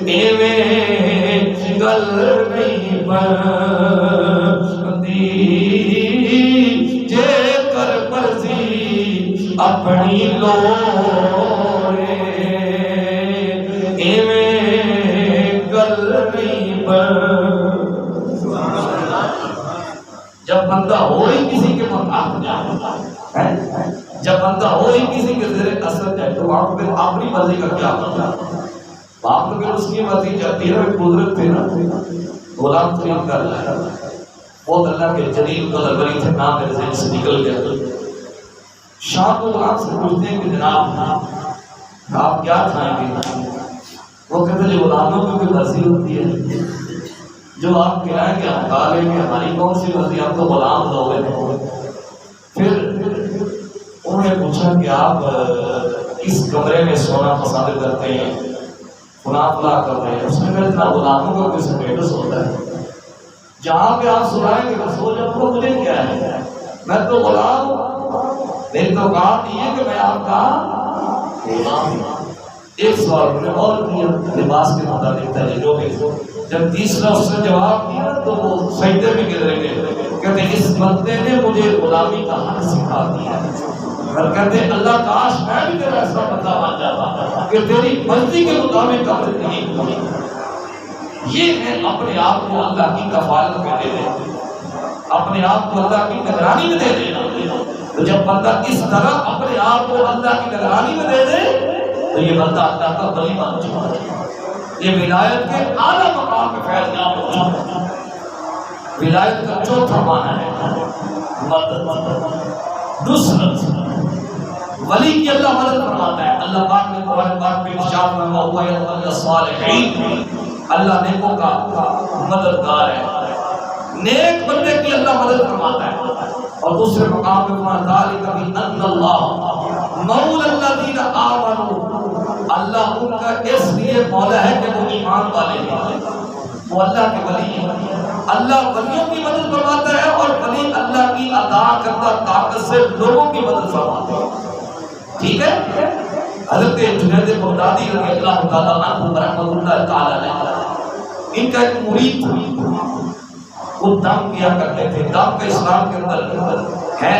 ایویں گل نہیں بندی، جے کر مرضی اپنی لوڑے، ایویں گل نہیں بندی۔ جب بندہ ہو ہی کسی کے محتاج جائے، جب بندہ ہو ہی کسی کے زیر اثر جائے تو وہاں پھر اپنی مرضی کا کیا ہوتا ہے؟ وہاں پہ پھر اس کی مرضی چلتی ہے، قدرت تھے نا، غلام تو نہیں کر رہا ہے، بہت اللہ کے جلیل قدر بری تھے، نام میرے ذہن سے نکل گیا۔ شام کو غلام سے پوچھتے ہیں کہ جناب آپ کیا کھائیں گے؟ وہ کہتے ہیں جو غلاموں کی کوئی مرضی ہوتی ہے، جو آپ کہائیں کہ ہم کھا لیں گے، ہماری کون سی مرضی، آپ تو غلام لوگ ہیں۔ پھر انہوں نے پوچھا کہ آپ کس کمرے میں سونا پسند کرتے ہیں، فلاں فلاں کر رہے ہیں؟ اس نے کہا اتنا غلاموں کا کوئی سٹیٹس ہوتا ہے، جہاں پہ آپ سلائیں گے تو سو جاؤ، تو مجھے کیا ہے، میں تو غلام ہوں، میری تو بات یہ ہے کہ میں آپ کا غلام ہوں۔ ایک سوال میں اور کیا لباس کے مطابق جو بھی، جب تیسرا اس نے جواب دیا تو وہ سجدے میں گر گئے، کہتے اس بندے نے مجھے غلامی کا حق سکھا دیا، اور کہتے اللہ کاش میں بھی تیرا ایسا بندہ بن جاتا کہ تیری مرضی کے مطابق کر دیتی۔ یہ ہے اپنے آپ کو اللہ کی کفالت میں دے دے، اپنے آپ کو اللہ کی نگرانی میں دے دینا۔ تو جب بندہ اس طرح اپنے آپ کو اللہ کی نگرانی میں دے دے تو یہ بندہ اللہ کا ولی بن چکا ہے۔ یہ ولایت کے اعلیٰ مقام پہ فیض یاب ہو چکا ہے۔ ولایت کا چوتھا معنی ہے مدد، نصرت۔ ولی کی اللہ مدد فرماتا ہے۔ اللہ پاک نے قرآن پاک میں ارشاد فرمایا ہوا ہے الصالحین، اللہ نیکوں کا مددگار ہے، نیک بندے کی اللہ مدد فرماتا ہے۔ اور دوسرے مقام پہ فرماتا ہے ذالک بان اللہ مولا الذین آمنوا، اللہ ان کا اس لیے مولا ہے کہ وہ ایمان والے ہیں، وہ اللہ کے ولی ہیں۔ اللہ ولیوں کی مدد فرماتا ہے اور ولی اللہ کی عطا کردہ طاقت سے لوگوں کی مدد فرماتے ہیں۔ ٹھیک ہے؟ حضرت جنید بغدادی رضی اللہ تعالیٰ عنہ رحمۃ اللہ تعالیٰ علیہ، ان کا ایک مرید تھا، وہ دم کیا کرتے تھے۔ دم کا اسلام کے اندر ہے،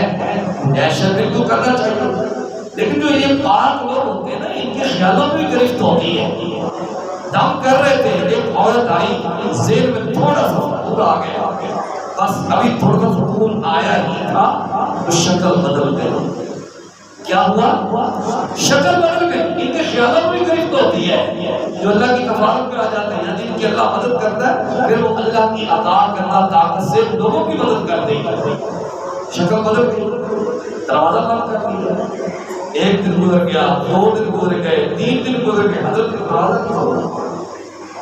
ایشا بالکل کرنا چاہیے، لیکن جو یہ پاک لوگ ہوتے ہیں نا، ان کے خیالوں میں بھی گرفت ہوتی ہے۔ دم کر رہے تھے، ایک عورت آئی، ذہن میں تھوڑا سا فکر آ گیا، بس ابھی تھوڑا سا فکر آیا ہی تھا تو شکل بدل گئی۔ کیا ہوا؟ شکل بدل گئی۔ ان کے خیالوں میں بھی گرفت ہوتی ہے، جو اللہ کی کفالت میں آ جاتے ہیں، یعنی ان کی اللہ مدد کرتا ہے، پھر وہ اللہ کی عطا کردہ طاقت سے لوگوں کی مدد کرتے ہیں۔ شکل بدل گئی، دروازہ بند کر دیا، ایک دن گزر گیا، 2 دن گزر گئے، 3 دن گزر گئے، حضرت کا دروازہ نہیں کھولا۔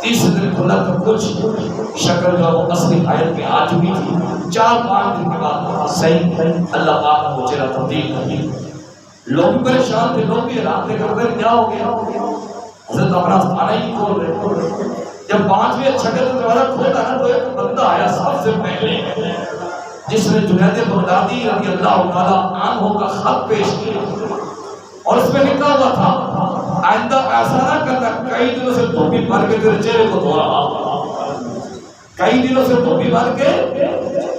تیسرے دن کھلا تو کچھ شکل جو وہ اصلی حالت میں آ چکی تھی۔ 4-5 دن کے بعد صحیح اللہ پاک نے وہ چہرہ تبدیل کر دیا۔ لوگ بھی پریشان تھے، لوگ بھی حیران تھے کہ کیا ہو گیا، حضرت اپنا کھانا ہی کھول رہے۔ جب 5ویں چھٹے کا دروازہ کھولا نا تو ایک بندہ آیا سب سے پہلے، جس نے جنید بغدادی رضی اللہ تعالیٰ عنہ کا خط پیش کیا اور اس میں لکھا ہوا تھا آئندہ ایسا نہ کرنا، کئی دنوں سے ٹوپی بھر کے تیرے چہرے کو دھو رہا ہوں، کئی دنوں سے ٹوپی بھر کے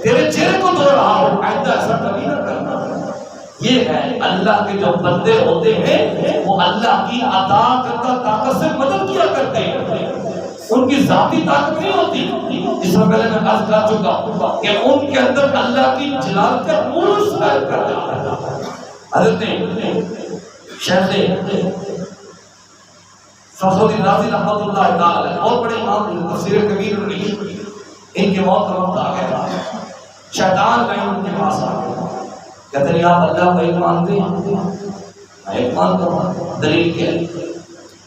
تیرے چہرے کو دھو رہا ہوں، آئندہ ایسا کبھی نہ کرنا۔ یہ ہے اللہ کے جو بندے ہوتے ہیں وہ اللہ کی عطا کردہ طاقت سے مدد کیا کرتے ہیں، ان کی ذاتی طاقت نہیں ہوتی، جس میں پہلے میں عرض کر چکا کہ ان کے اندر اللہ کی جلال کا نور ظاہر کر دیتا ہے۔ حضرت شیخ فخر الدین رازی رحمۃ اللہ تعالی اور بڑے امام تفسیر کبیر میں ان کے موت کا وقت آ گیا، شیطان کا ان کے پاس آ گیا، کہتے ہیں آپ اللہ کو ایک مانتے ہیں؟ میں ایک مانتا ہوں۔ دلیل کیا ہے؟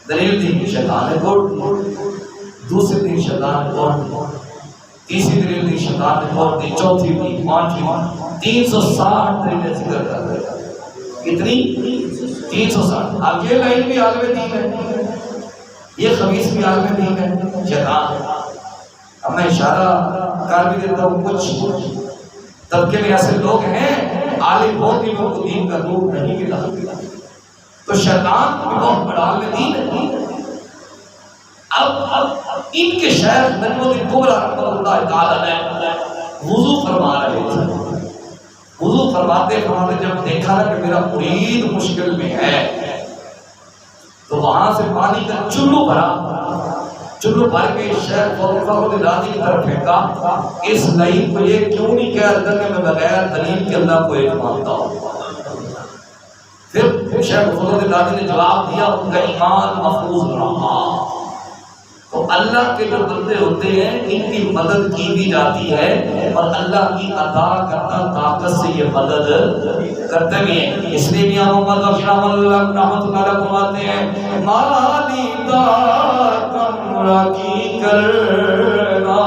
دلیل دی کہ شیطان ہے گوڑ، دوسری دن شیطان ہے گوڑ، تیسری دلیل دی شیطان ہے گوڑ دی، چوتھی دی، پانچویں 360 دلیلیں ذکر کر رہے ہیں۔ کتنی؟ 360۔ اب یہ لائن بھی عالم دین ہے، یہ خبیث بھی عالم دین ہے، شیطان ہے۔ اب میں اشارہ کر بھی دیتا ہوں، کچھ طبقے میں ایسے لوگ ہیں عالم ہو کہ وہ دین کا نور نہیں ملا، تو شیطان بھی بہت بڑا عالم دین ہے۔ اب ان کے شیخ نجم الدین کبریٰ رحمۃ اللہ تعالی علیہ وضو فرما رہے تھے، وضو فرماتے فرماتے جب دیکھا نا کہ میرا مرید مشکل میں ہے تو وہاں سے پانی کا چلو بھرا، چلو بھر کے شیخ فخر الدین رازی کی طرف پھینکا، اس لائن کو یہ کیوں نہیں کہہ رہا کہ میں بغیر دلیل کے اللہ کو ایک مانتا ہوں۔ پھر شیخ فخر الدین رازی نے جواب دیا، ان کا ایمان محفوظ رہا۔ تو اللہ کے جو بندے ہوتے ہیں ان کی مدد کی بھی جاتی ہے اور اللہ کی عطا کردہ طاقت سے یہ مدد کرتے بھی ہیں۔ اس لیے میاں محمد بخش رحمۃ اللہ فرماتے ہیں مالی کمرہ کی کرنا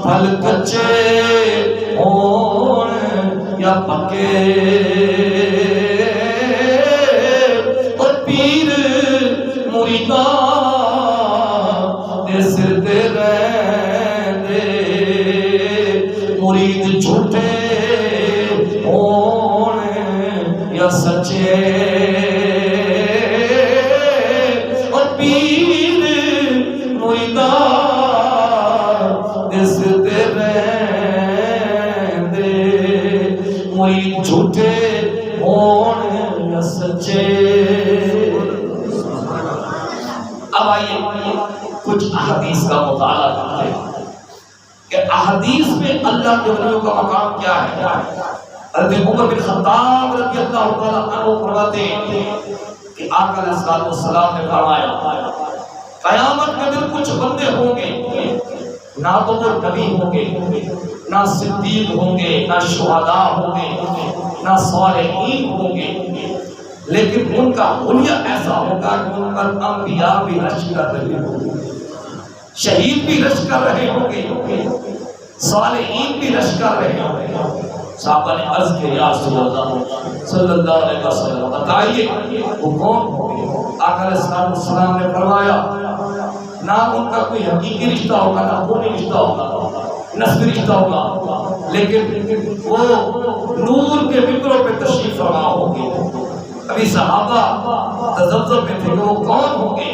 پھل کچے ہون یا پکے، اور پیر مریداں سر دے رہے مرید جھوٹے ہون یا سچے، اور پیر مریداں سر دے رہے مرید جھوٹے ہون یا سچے۔ اب آئیے کچھ احادیث کا مطالعہ کرتے ہیں کہ احادیث میں اللہ کے ولیوں کا مقام کیا ہے۔ حضرت عمر بن خطاب رضی اللہ تعالیٰ عنہ فرماتے ہیں کہ آقا علیہ الصلوۃ والسلام نے فرمایا قیامت کے دن کچھ بندے ہوں گے نہ تو وہ نبی ہوں گے، نہ صدیق ہوں گے، نہ شہداء ہوں گے، نہ صالحین ہوں گے، لیکن ان کا حلیہ ایسا ہوگا کہ ان پر انبیاء بھی رش کر رہے ہوں گے، شہید بھی رش کر رہے ہوں گے، صالحین بھی رش کر رہے ہوں گے۔ صحابہ نے عرض کیا یا رسول اللہ صلی اللہ علیہ وسلم بتائیے وہ کون ہوں گے؟ آقا علیہ السلام نے فرمایا نہ ان کا کوئی حقیقی رشتہ ہوگا، نہ خونی رشتہ ہوگا، نسبی رشتہ ہوگا، لیکن وہ نور کے ممبروں پہ تشریف فرما ہوں گے۔ ابھی صحابہ تذبذب میں تھے کہ وہ کون ہوں گے،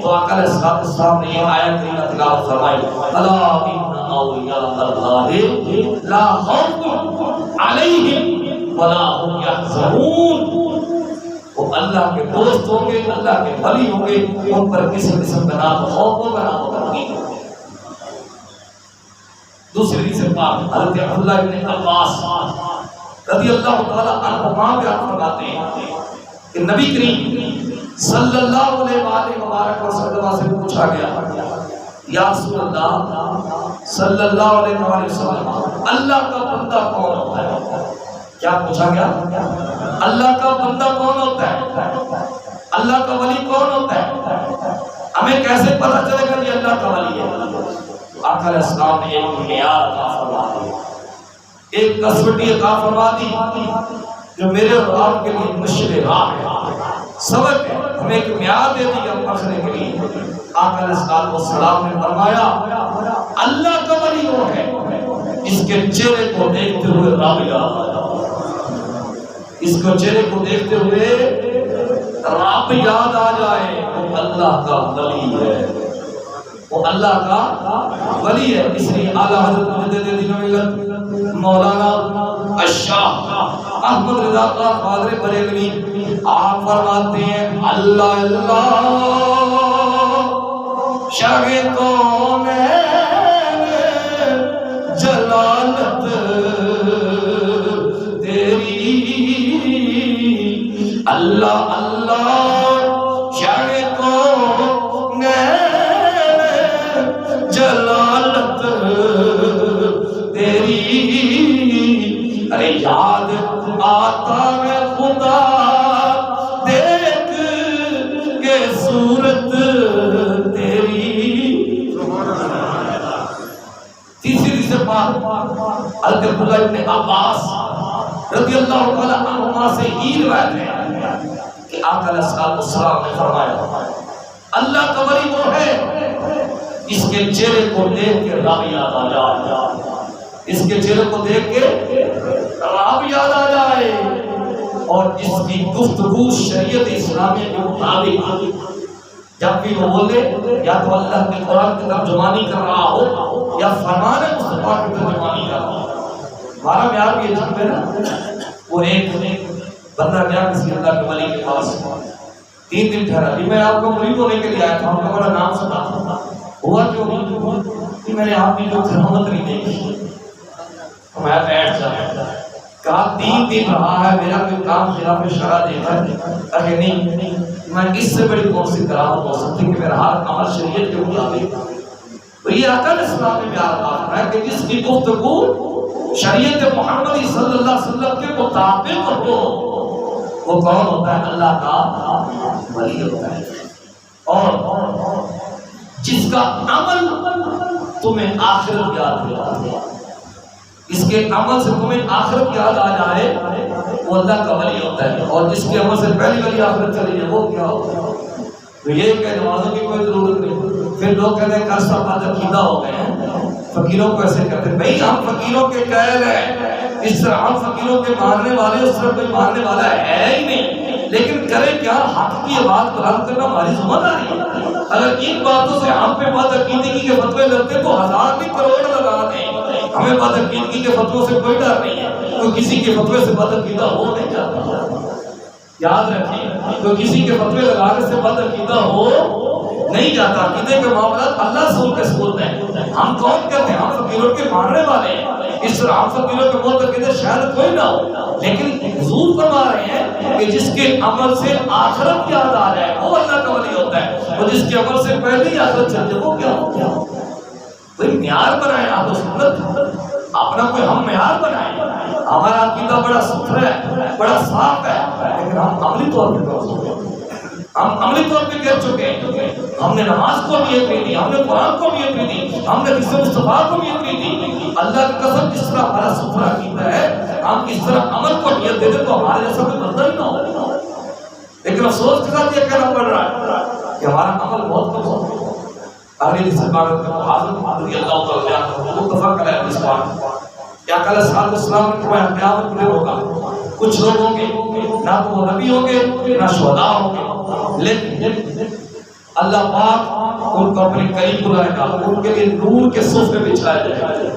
تو آقا علیہ السلام نے یہ آیت کریمہ تلاوت فرمائی الا ان اولیاء اللہ لا خوف علیہم ولا هم یحزنون، وہ اللہ کے دوست ہوں گے، اللہ کے ولی ہوں گے، ان پر کسی قسم کا نہ خوف ہوگا نہ غم۔ دوسری حدیث پاک حضرت عبداللہ بن عباس رضی اللہ تعالیٰ عنہما بیان فرماتے ہیں کہ نبی کریم صلی اللہ علیہ وآلہ وبارک وسلم سے پوچھا گیا یا رسول اللہ صلی اللہ علیہ وآلہ وسلم اللہ کا بندہ کون ہوتا ہے؟ کیا پوچھا گیا؟ اللہ کا بندہ کون ہوتا ہے؟ اللہ کا ولی کون ہوتا ہے؟ ہمیں کیسے پتہ چلے گا یہ اللہ کا ولی ہے؟ آقا علیہ السلام نے ایک معیار عطا فرما دی، ایک کسوٹی عطا فرما دی جو میرے اور آپ کے لیے مشکل راہ ہے، سبق ہے، ہمیں ایک معیار دے دی ہم پکڑنے کے لیے۔ آقا علیہ الصلوۃ والسلام نے فرمایا اللہ کا ولی وہ ہے اس کے چہرے کو دیکھتے ہوئے رب یاد آ جائے، اس کو چہرے کو دیکھتے ہوئے رب یاد آ جائے، وہ اللہ کا ولی ہے، وہ اللہ کا ولی ہے۔ اس لیے اعلیٰ حضرت مجدد دین و ملت مولانا الشاہ احمد رضا کا قادر بریلوی آپ فرماتے ہیں اللہ اللہ شاہ کون جلالت تیری، اللہ اللہ شاہ کون جلالت تیری، ارے یاد آتا ہے خدا دیکھ کے صورت تیری۔ تیسری سے بات حضرت عبداللہ ابن عباس رضی اللہ تعالیٰ عنہما سے ہی روایت ہے کہ آقا علیہ الصلوۃ والسلام نے فرمایا اللہ کا ولی وہ ہے اس کے چہرے کو دیکھ کے رب یاد آ جائے، اس کے چہرے کو دیکھ کے رب یاد آ جائے، اور اس کی گفتگو شریعت اسلامیہ کے مطابق جب بھی وہ بولے یا تو اللہ کے قرآن کی ترجمانی کر رہا ہو یا فرمان مصطفیٰ کی ترجمانی کر رہا ہو۔ ہمارا معیار بھی عجیب ہے نا، وہ ایک بندہ گیا کسی اللہ کے ولی کے پاس، 3 دن ٹھہرا، جی میں آپ کو مرید ہونے کے لیے آیا تھا، آپ کا بڑا نام سنا تھا، ہوا کیوں کہ میں نے آپ کی جو کرامت نہیں دیکھی، میں بیٹھ جایا، کہا 3 دن رہا ہے میرا کوئی کام خلاف شرع دیکھا ہے، اگر نہیں میں اس سے بڑی کون سی کرامت ہو سکتی کہ میرا ہر عمل شریعت کے مطابق۔ تو یہ آقا علیہ السلام نے بیان فرمایا ہے کہ جس کی گفتگو شریعت محمدی صلی اللہ علیہ وسلم کے مطابق ہو وہ کون ہوتا ہے؟ اللہ کا ولی ہوتا ہے۔ اور جس کا عمل تمہیں آخرت یاد دلاتا ہے، اس کے عمل سے تمہیں آخرت یاد آ جائے وہ اللہ کا ولی ہوتا ہے، اور جس کے عمل سے پہلی ولی آخرت چلی جائے وہ کیا ہوتا ہے؟ تو یہ کہ نمازوں کی کوئی ضرورت نہیں۔ پھر لوگ کہتے ہیں کل سب بات عقیدہ ہو گئے ہیں، فقیروں کو ایسے کہتے ہیں بھائی ہم فقیروں کے قائل ہیں، اس طرح ہم فقیروں کے ماننے والے، اس طرح کوئی ماننے والا ہے ہی نہیں، لیکن کرے کیا؟ حق کی آواز بلند کرنا ہماری ذمہ داری ہے۔ اگر ان باتوں سے ہم پہ بات عقیدگی کے فتوے لگتے تو 1000 بھی کروڑ لگا دیں، ہمیں بات عقیدگی کے فتووں سے کوئی ڈر نہیں ہے، تو کسی کے فتوے سے بات عقیدہ ہو نہیں جاتا۔ یاد رکھیں تو کسی کے فتوے لگانے سے بد عقیدہ ہو نہیں جاتا۔ عقیدے کے معاملات اللہ سے کے سپرد ہیں، ہم کون کہتے ہیں؟ ہم فقیروں کے ماننے والے ہیں، اس طرح ہم فقیروں کے معتقد شاید کوئی نہ ہو، لیکن حضور فرما رہے ہیں کہ جس کے عمل سے آخرت یاد آ جائے وہ اللہ کا ولی ہوتا ہے، اور جس کے عمل سے پہلے ہی آخرت چل جائے وہ کیا ہوتا ہے؟ کوئی معیار بنائیں آپ سنت، اپنا کوئی ہم معیار بنائیں، ہمارا عقیدہ بڑا ستھرا ہے، بڑا صاف ہے، لیکن ہم عملی طور پہ کر چکے ہیں، ہم عملی طور پہ کر چکے ہیں، ہم نے نماز کو بھی اپنی دی، ہم نے قرآن کو بھی اپنی دی، ہم نے حدیث مصطفیٰ کو بھی اپنی دی۔ اللہ کی قسم جس طرح ہمارا ستھرا عقیدہ ہے، ہم اس طرح عمل کو نیت دے دیں تو ہمارے جیسا کوئی بندہ ہی نہ ہو، لیکن افسوس کے ساتھ یہ کہنا پڑ رہا ہے کہ ہمارا عمل بہت کم ہو۔ آگے جس بات حضرت رضی اللہ تعالیٰ عنہ متفق علیہ اس بات کیا کہ علیہ السلام نے فرمایا قیامت میں ہوگا کچھ لوگ ہوں گے نہ تو وہ نبی ہوں گے نہ شہداء ہوں گے، لیکن اللہ پاک ان کو اپنے قریب بلائے گا، ان کے لیے نور کے صفے بچھائے جائیں گے،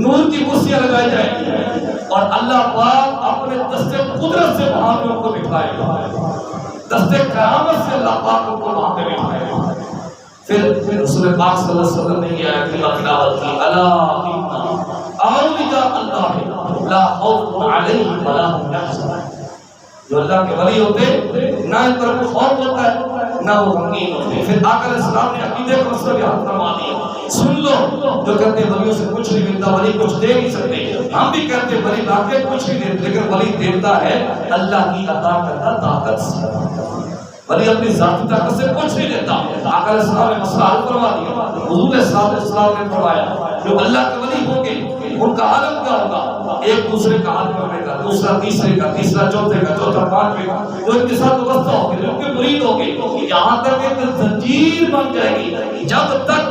نور کی کرسیاں لگائی جائیں گی، اور اللہ پاک اپنے دستے قدرت سے وہاں پہ ان کو بٹھائے گا، دستے کرامت سے اللہ پاک ان کو وہاں پہ بٹھائے گا۔ پھر رسول پاک صلی اللہ علیہ وسلم نے یہ آیت تلاوت کی، الا اولیاء اللہ لا خوف علیہم ولا هم يحزنون، جو اللہ کے ولی ہوتے نہ ان پر کوئی خوف ہوتا ہے نہ وہ غمگین ہوتے۔ پھر آقا علیہ السلام نے عقیدے کا مسئلہ بیان فرما دیا، سن لو جو کہتے ہیں ولیوں سے کچھ نہیں ملتا، ولی کچھ دے نہیں سکتے، ہم بھی کہتے ہیں ولی لا کے کچھ نہیں دیتے، لیکن ولی دیتا ہے اللہ کی عطا کردہ طاقت سے، ولی اپنی ذاتی طاقت سے کچھ نہیں دیتا۔ آقا علیہ السلام نے مسئلہ حل فرما دیا، حضور صلی اللہ علیہ وسلم نے فرمایا جو اللہ کے ولی ہوں گے ان کا عالم کیا ہوگا؟ ایک دوسرے کا ہاتھ پکڑے گا، دوسرا تیسرے کا، تیسرا چوتھے کا، چوتھا پانچویں کا، جو ان کے ساتھ وابستہ ہو گئے، جو ان کے مرید ہو گئے، یہاں تک ایک زنجیر بن جائے گی۔ جب تک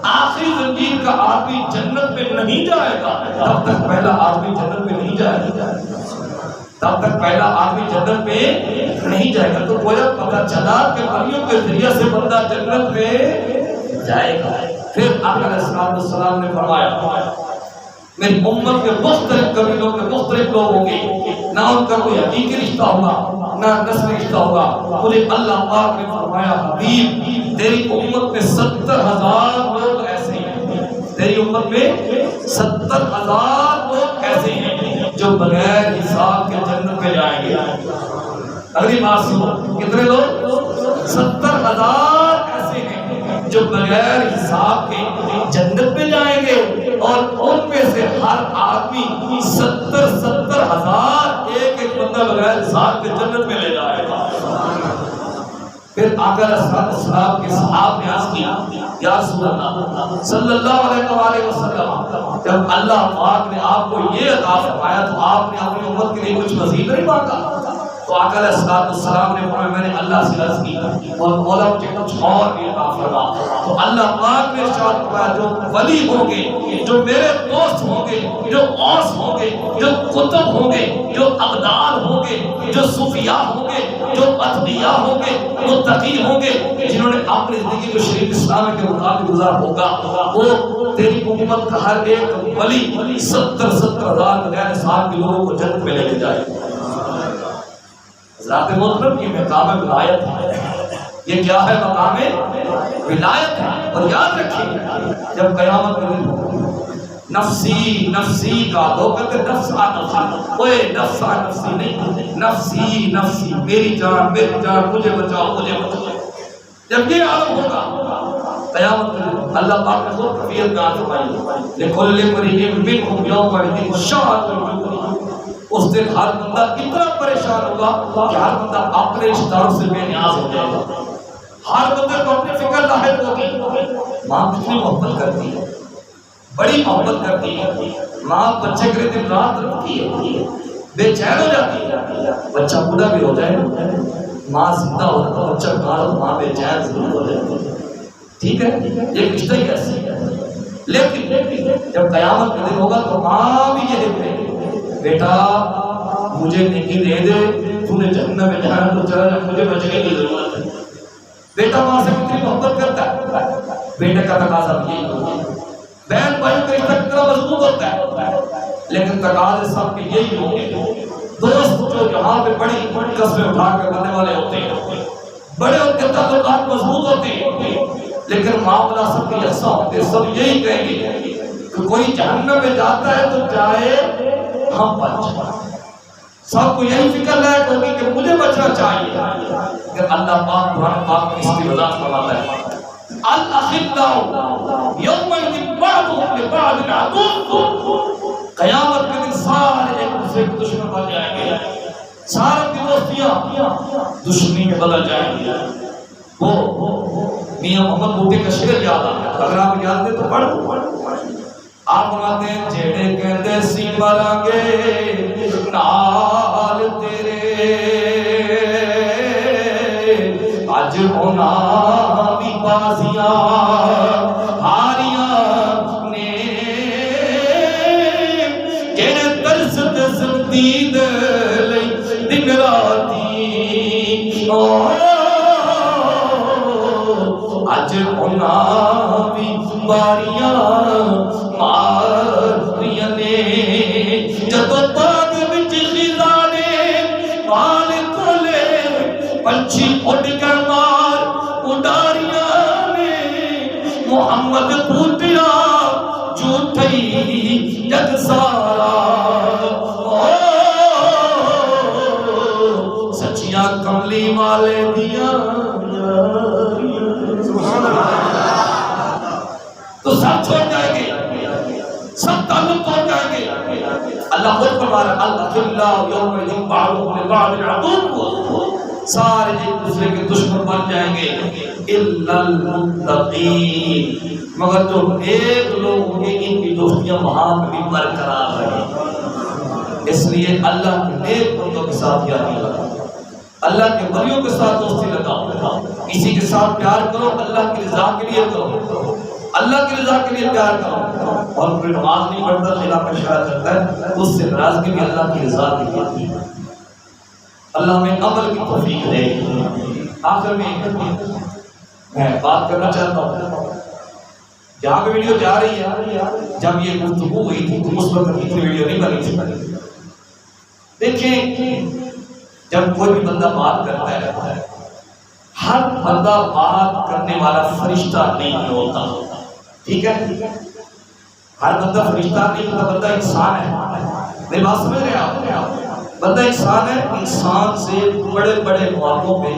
آخری زنجیر کا آدمی جنت میں نہیں جائے گا تب تک پہلا آدمی جنت میں نہیں جائے گا، تب تک پہلا آدمی جنت میں نہیں جائے گا۔ تو گویا پتہ چلا کہ ولیوں کے ذریعے سے بندہ جنت میں جائے گا۔ پھر آقا علیہ السلام نے فرمایا میری امت کے مختلف قبیلوں کے مختلف لوگ ہوں گے، نہ ان کا کوئی حقیقی رشتہ ہوگا نہ نسلی رشتہ ہوگا۔ مجھے اللہ پاک نے فرمایا حبیب تیری امت میں 70,000 لوگ ایسے ہیں، تیری امت میں 70,000 لوگ ایسے ہیں جو بغیر حساب کے جنت میں جائیں گے۔ اگلی بات سنو، کتنے لوگ؟ 70,000 ایسے ہیں جو بغیر حساب کے جنت میں جائیں گے، اور ان میں سے ہر آدمی 70,000 ایک بندہ بغیر حساب کے جنت میں لے جائے گا۔ پھر آقا علیہ السلام کے صحابہ نے عرض کیا یا رسول اللہ صلی اللہ علیہ وسلم، جب اللہ پاک نے آپ کو یہ عطا فرمایا تو آپ نے اپنی امت کے لیے کچھ مزید نہیں مانگا؟ تو آقا علیہ السلام نے فرمایا میں نے اللہ سے عرض کی اور مولا مجھے کچھ اور بھی عطا فرما۔ تو اللہ پاک نے ارشاد فرمایا جو ولی ہوں گے، جو میرے دوست ہوں گے، جو اوس ہوں گے، جو قطب ہوں گے، جو ابدال ہوں گے، جو صوفیاء ہوں گے، جو اتقیاء ہوں گے، متقی ہوں گے، جنہوں نے اپنی زندگی کو شریعت اسلام کے مطابق گزارا ہوگا، وہ تیری امت کا ہر ایک ولی 70,000 بغیر حساب کے لوگوں کو جنت میں لے کے جائے۔ ذات محترم کی مقام ولایت ہے، یہ کیا ہے؟ مقام ولایت ہے۔ اور یاد رکھیے جب قیامت کے دن نفسی نفسی کا لوگ کہتے نفس نفسی، اوے نفس نفسی نہیں، نفسی نفسی، میری جان مجھے بچاؤ مجھے بچاؤ، جب یہ عالم ہوگا قیامت کے دن اللہ پاک نے خود کفیت بیان فرمائی لِكُلِّ امْرِئٍ مِّنْهُمْ يَوْمَئِذٍ شَأْنٌ، اس دن ہر بندہ اتنا پریشان ہوگا کہ ہر بندہ اپنے رشتہ داروں سے بے نیاز ہو جائے گا، ہر بندے کو اپنی فکر لاحق ہوگی۔ ماں کتنی محبت کرتی ہے، بڑی محبت کرتی ہے، ماں بچے کے لیے دن رات رکھتی ہے، بے چین ہو جاتی ہے۔ بچہ بوڑھا بھی ہو جائے، ماں زندہ ہو تو بچہ بیمار ہو، ماں بے چین ضرور ہو جاتی ہے، ٹھیک ہے، یہ رشتہ ہی ایسی ہے۔ لیکن جب قیامت کا دن ہوگا تو ماں بھی یہ دیکھے بیٹا مجھے نیکی دے دے، تو نے جہنم میں جانا تو چلا جا، مجھے بچنے کی ضرورت ہے۔ بیٹا ماں سے کتنی محبت کرتا ہے، بیٹے کا تقاضا بھی یہی ہوگا۔ بہن بھائی کا رشتہ کتنا مضبوط ہوتا ہے، لیکن تقاضے سب کے یہی ہوں گے۔ دوست جو جہاں پہ بڑی قسمیں اٹھا کر بننے والے ہوتے ہیں، بڑے ان کے تعلقات مضبوط ہوتے ہیں، لیکن معاملہ سب کے یکساں ہوتے ہیں۔ سب یہی کہیں گے کہ کوئی جہنم میں جاتا ہے تو جائے ہم بچ جائیں، سب کو یہی فکر لائق ہوگی کہ مجھے بچنا چاہیے۔ کہ اللہ پاک قرآن پاک میں اس کی وضاحت فرماتا ہے الْأَخِلَّاءُ يَوْمَئِذٍ بَعْضُهُمْ لِبَعْضٍ عَدُوٌّ، قیامت کے دن سارے ایک دوسرے کے دشمن بن جائیں گے، سارے کی دوستیاں دشمنی میں بدل جائیں گی۔ وہ میاں محمد بوٹے کا شعر یاد آ گیا، اگر آپ یاد دیں تو پڑھ۔ آپ فرماتے ہیں جیڑے کہندے سی مرانگے نال تیرے، اج ہونا بھی بازیاں ہاریاں نے، جیڑے ترس دید لئی دن راتی، اج ہونا بھی باریاں ماریاں نے، جدو باغ وچ خزانے مال کھولے پنچھی اڑ کے مار اڈاریاں نے، محمد پوٹیا جھوٹی جگ سارا، سچیاں کملی والے دیاں تو سب چھوڑ جائیں گے، سب تعلق توڑ جائیں گے۔ اللہ خود فرما رہا ہے الْأَخِلَّاءُ يَوْمَئِذٍ بَعْضُهُمْ لِبَعْضٍ عَدُوٌّ، سارے ایک دوسرے کے دشمن بن جائیں گے إِلَّا الْمُتَّقِينَ، مگر جو ایک لوگ ہوں گے ان کی دوستیاں وہاں بھی برقرار رہیں۔ اس لیے اللہ کے نیک بندوں کے ساتھ یاری لگاؤ، اللہ کے ولیوں کے ساتھ دوستی لگاؤ، کسی کے ساتھ پیار کرو اللہ کی رضا کے لیے کرو، اللہ کی رضا کے لیے پیار کرو، اور کوئی نماز نہیں پڑھتا خلاف اشارہ کرتا ہے تو اس سے ناراضگی بھی اللہ کی رضا کے لیے۔ اللہ ہمیں عمل کی توفیق دے۔ آخر میں بات کرنا چاہتا ہوں، جہاں پہ ویڈیو جا رہی ہے، جب یہ گفتگو ہوئی تھی تو اس وقت اتنی ویڈیو نہیں بنی تھی۔ دیکھیں جب کوئی بھی بندہ بات کرتا ہے، ہر بندہ بات کرنے والا فرشتہ نہیں ہوتا، ٹھیک ہے؟ ہر بندہ فرشتہ نہیں ہوتا، بندہ انسان ہے۔ میری بات سمجھ رہے ہیں آپ؟ بندہ انسان ہے، انسان سے بڑے بڑے مواقعوں پہ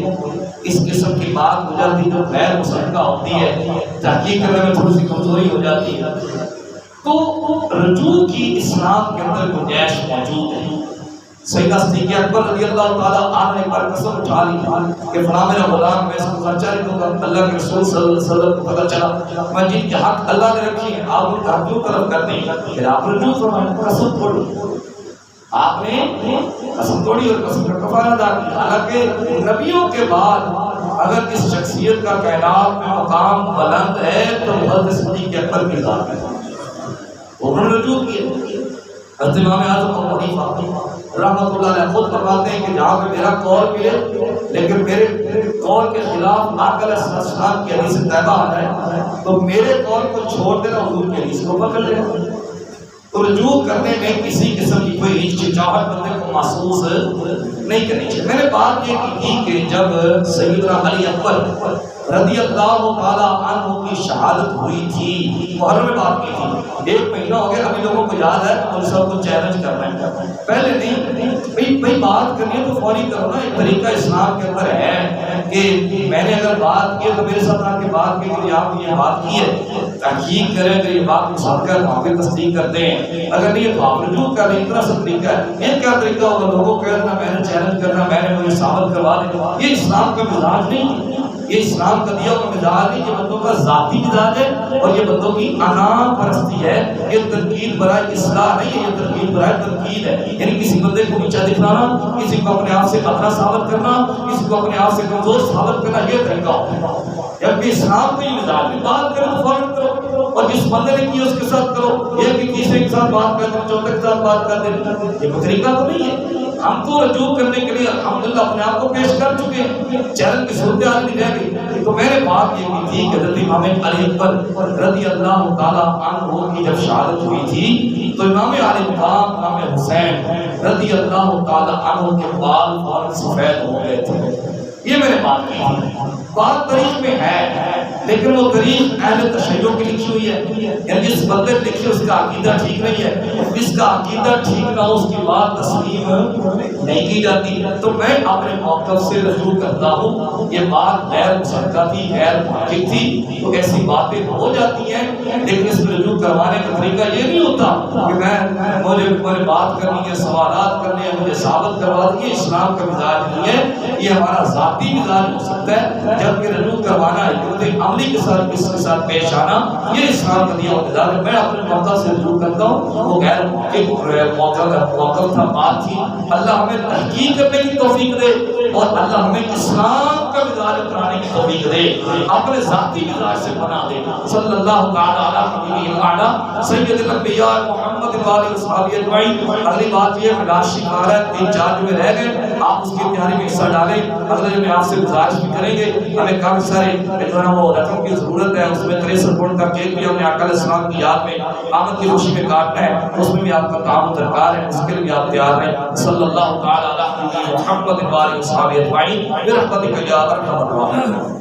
اس قسم کی بات ہو جاتی ہے جو غیر مصدقہ ہوتی ہے، تحقیق کرنے میں تھوڑی سی کمزوری ہو جاتی ہے، تو رجوع کی اسلام کے اندر گنجائش موجود ہے۔ سیدنا صدیق اکبر رضی اللہ تعالیٰ عنہ نے پر قسم اٹھا لی کہ فلاں میرا غلام، میں اس کو خرچہ نہیں دوں گا۔ اللہ کے رسول صلی اللہ علیہ وسلم کو پتہ چلا میں جن کے حق اللہ نے رکھی ہیں آپ ان کا حق کیوں طلب کرتے ہیں؟ پھر آپ رجوع فرمائیں، قسم توڑی، آپ نے قسم توڑی اور قسم کا کفارہ ادا کیا۔ حالانکہ نبیوں کے بعد اگر کس شخصیت کا کائنات میں مقام بلند ہے تو حضرت صدیق اکبر کی ذات ہے، انہوں نے رجوع کیا۔ حضرت امام اعظم ابو حنیفہ رحمۃ اللہ علیہ خود فرماتے ہیں کہ جہاں پہ میرا قول ملے لیکن میرے قول کے خلاف آقا علیہ السلام کی حدیث طیبہ آ جائے تو میرے قول کو چھوڑ دینا، حضور کی حدیث کو پکڑ لینا۔ تو رجوع کرنے میں کسی قسم کی کوئی ہچکچاہٹ بندے کو محسوس نہیں کرنی چاہیے۔ میں نے بات یہ کی تھی کہ جب سیدنا علی اکبر رضی اللہ تعالیٰ عنہ کی شہادت ہوئی تھی، محرم میں بات کی تھی، 1 مہینہ ہو گیا، ابھی لوگوں کو یاد ہے تو سب کو چیلنج کرنا ہے، پہلے نہیں بھئی بات کرنی ہے تو فوری کرو نا۔ ایک طریقہ اسلام کے اندر ہے کہ میں نے اگر بات کی تو میرے ساتھ آ کے بات کی کہ آپ نے یہ بات کی ہے، تحقیق کریں، اگر یہ بات مصادقہ ہے تو آپ تصدیق کرتے ہیں، اگر نہیں تو آپ رجوع کر لیں۔ اتنا سا طریقہ ہے۔ یہ کیا طریقہ ہوگا؟ لوگوں کو کہنا میں نے چیلنج کرنا، میں نے مجھے ثابت کروا دینا، یہ اسلام کا مزاج نہیں، یہ اسلام کا دیا ہوا مزاج نہیں، یہ بندوں کا ذاتی مزاج ہے اور یہ بندوں کی انا پرستی ہے۔ یہ تنقید برائے اصلاح نہیں ہے، یہ تنقید برائے تنقید ہے، یعنی کسی بندے کو نیچا دکھانا، کسی کو اپنے آپ سے ادنا ثابت کرنا، کسی کو اپنے آپ سے کمزور ثابت کرنا، یہ طریقہ ہوتا ہے۔ جبکہ اسلام کو یہ مزاج ہے، بات کرو تو فوراً کرو، اور جس بندے نے کی اس کے ساتھ کرو، یہ کہ تیسرے کے ساتھ بات کر دیں، چوتھے کے ساتھ بات کر دیں، یہ کوئی طریقہ تو نہیں ہے۔ ہم تو رجوع کرنے کے لیے الحمدللہ اپنے آپ کو پیش کر چکے ہیں، چیلنج کی صورتحال نہیں رہ گئی۔ تو میں نے بات یہ کی تھی کہ حضرت امام علی اکبر رضی اللہ تعالیٰ عنہ کی جب شہادت ہوئی تھی تو امام علی مقام امام حسین رضی اللہ تعالیٰ عنہ کے بال فوراً سفید ہو گئے تھے۔ یہ میں نے بات کی تھی، بات تاریخ میں ہے لیکن وہ تاریخ اہل تشیع کی لکھی ہوئی ہے، یعنی جس بندے نے لکھی اس کا عقیدہ ٹھیک نہیں ہے، جس کا عقیدہ ٹھیک نہ ہو اس کی بات تسلیم نہیں کی جاتی۔ تو میں اپنے موقف سے رجوع کرتا ہوں، یہ بات غیر مصدقہ تھی، غیر محقق تھی، تو ایسی باتیں ہو جاتی ہیں، لیکن اس میں رجوع کروانے کا طریقہ یہ نہیں ہوتا کہ مجھے بات کرنی ہے، سوالات کرنے ہیں، مجھے ثابت کروا دیں۔ یہ اسلام کا مزاج نہیں ہے، یہ ہمارا ذاتی مزاج ہو سکتا ہے، جبکہ رجوع کروانا حکمت عملی کے ساتھ اس کے ساتھ پیش آنا یہ اسلام کا دیا ہوا مزاج ہے۔ میں اپنے موقع سے رجوع کرتا ہوں، وہ غیر موقف تھا، بات تھی۔ اللہ ہمیں تحقیق کرنے کی توفیق دے اور اللہ ہمیں اسلام کا مزاج اپنانے کی توفیق دے، اپنے ذاتی مزاج سے بنا دے۔ صلی اللہ تعالی علی حبیبہ الاعلی سید الانبیاء محمد و آلہ وصحبہ اجمعین۔ اگلی بات یہ ملاشی کار ہے، 3-4 جو رہ گئے آپ اس کی تیاری میں حصہ ڈالیں۔ اگلے جو میں آپ سے گزارش بھی کریں گے، ہمیں کافی سارے جو ہے وہ رقم کی ضرورت ہے، اس میں 63 پاؤنڈ کا کیک بھی ہم نے آقا علیہ السلام کی یاد میں آمد کی خوشی میں کاٹنا ہے، اس میں بھی آپ کا تعاون درکار ہے، اس کے لیے بھی آپ تیار رہیں۔ صلی اللہ تعالی علی محمد و آلہ وصحبہ اجمعین برحمتک یا ارحم الراحمین۔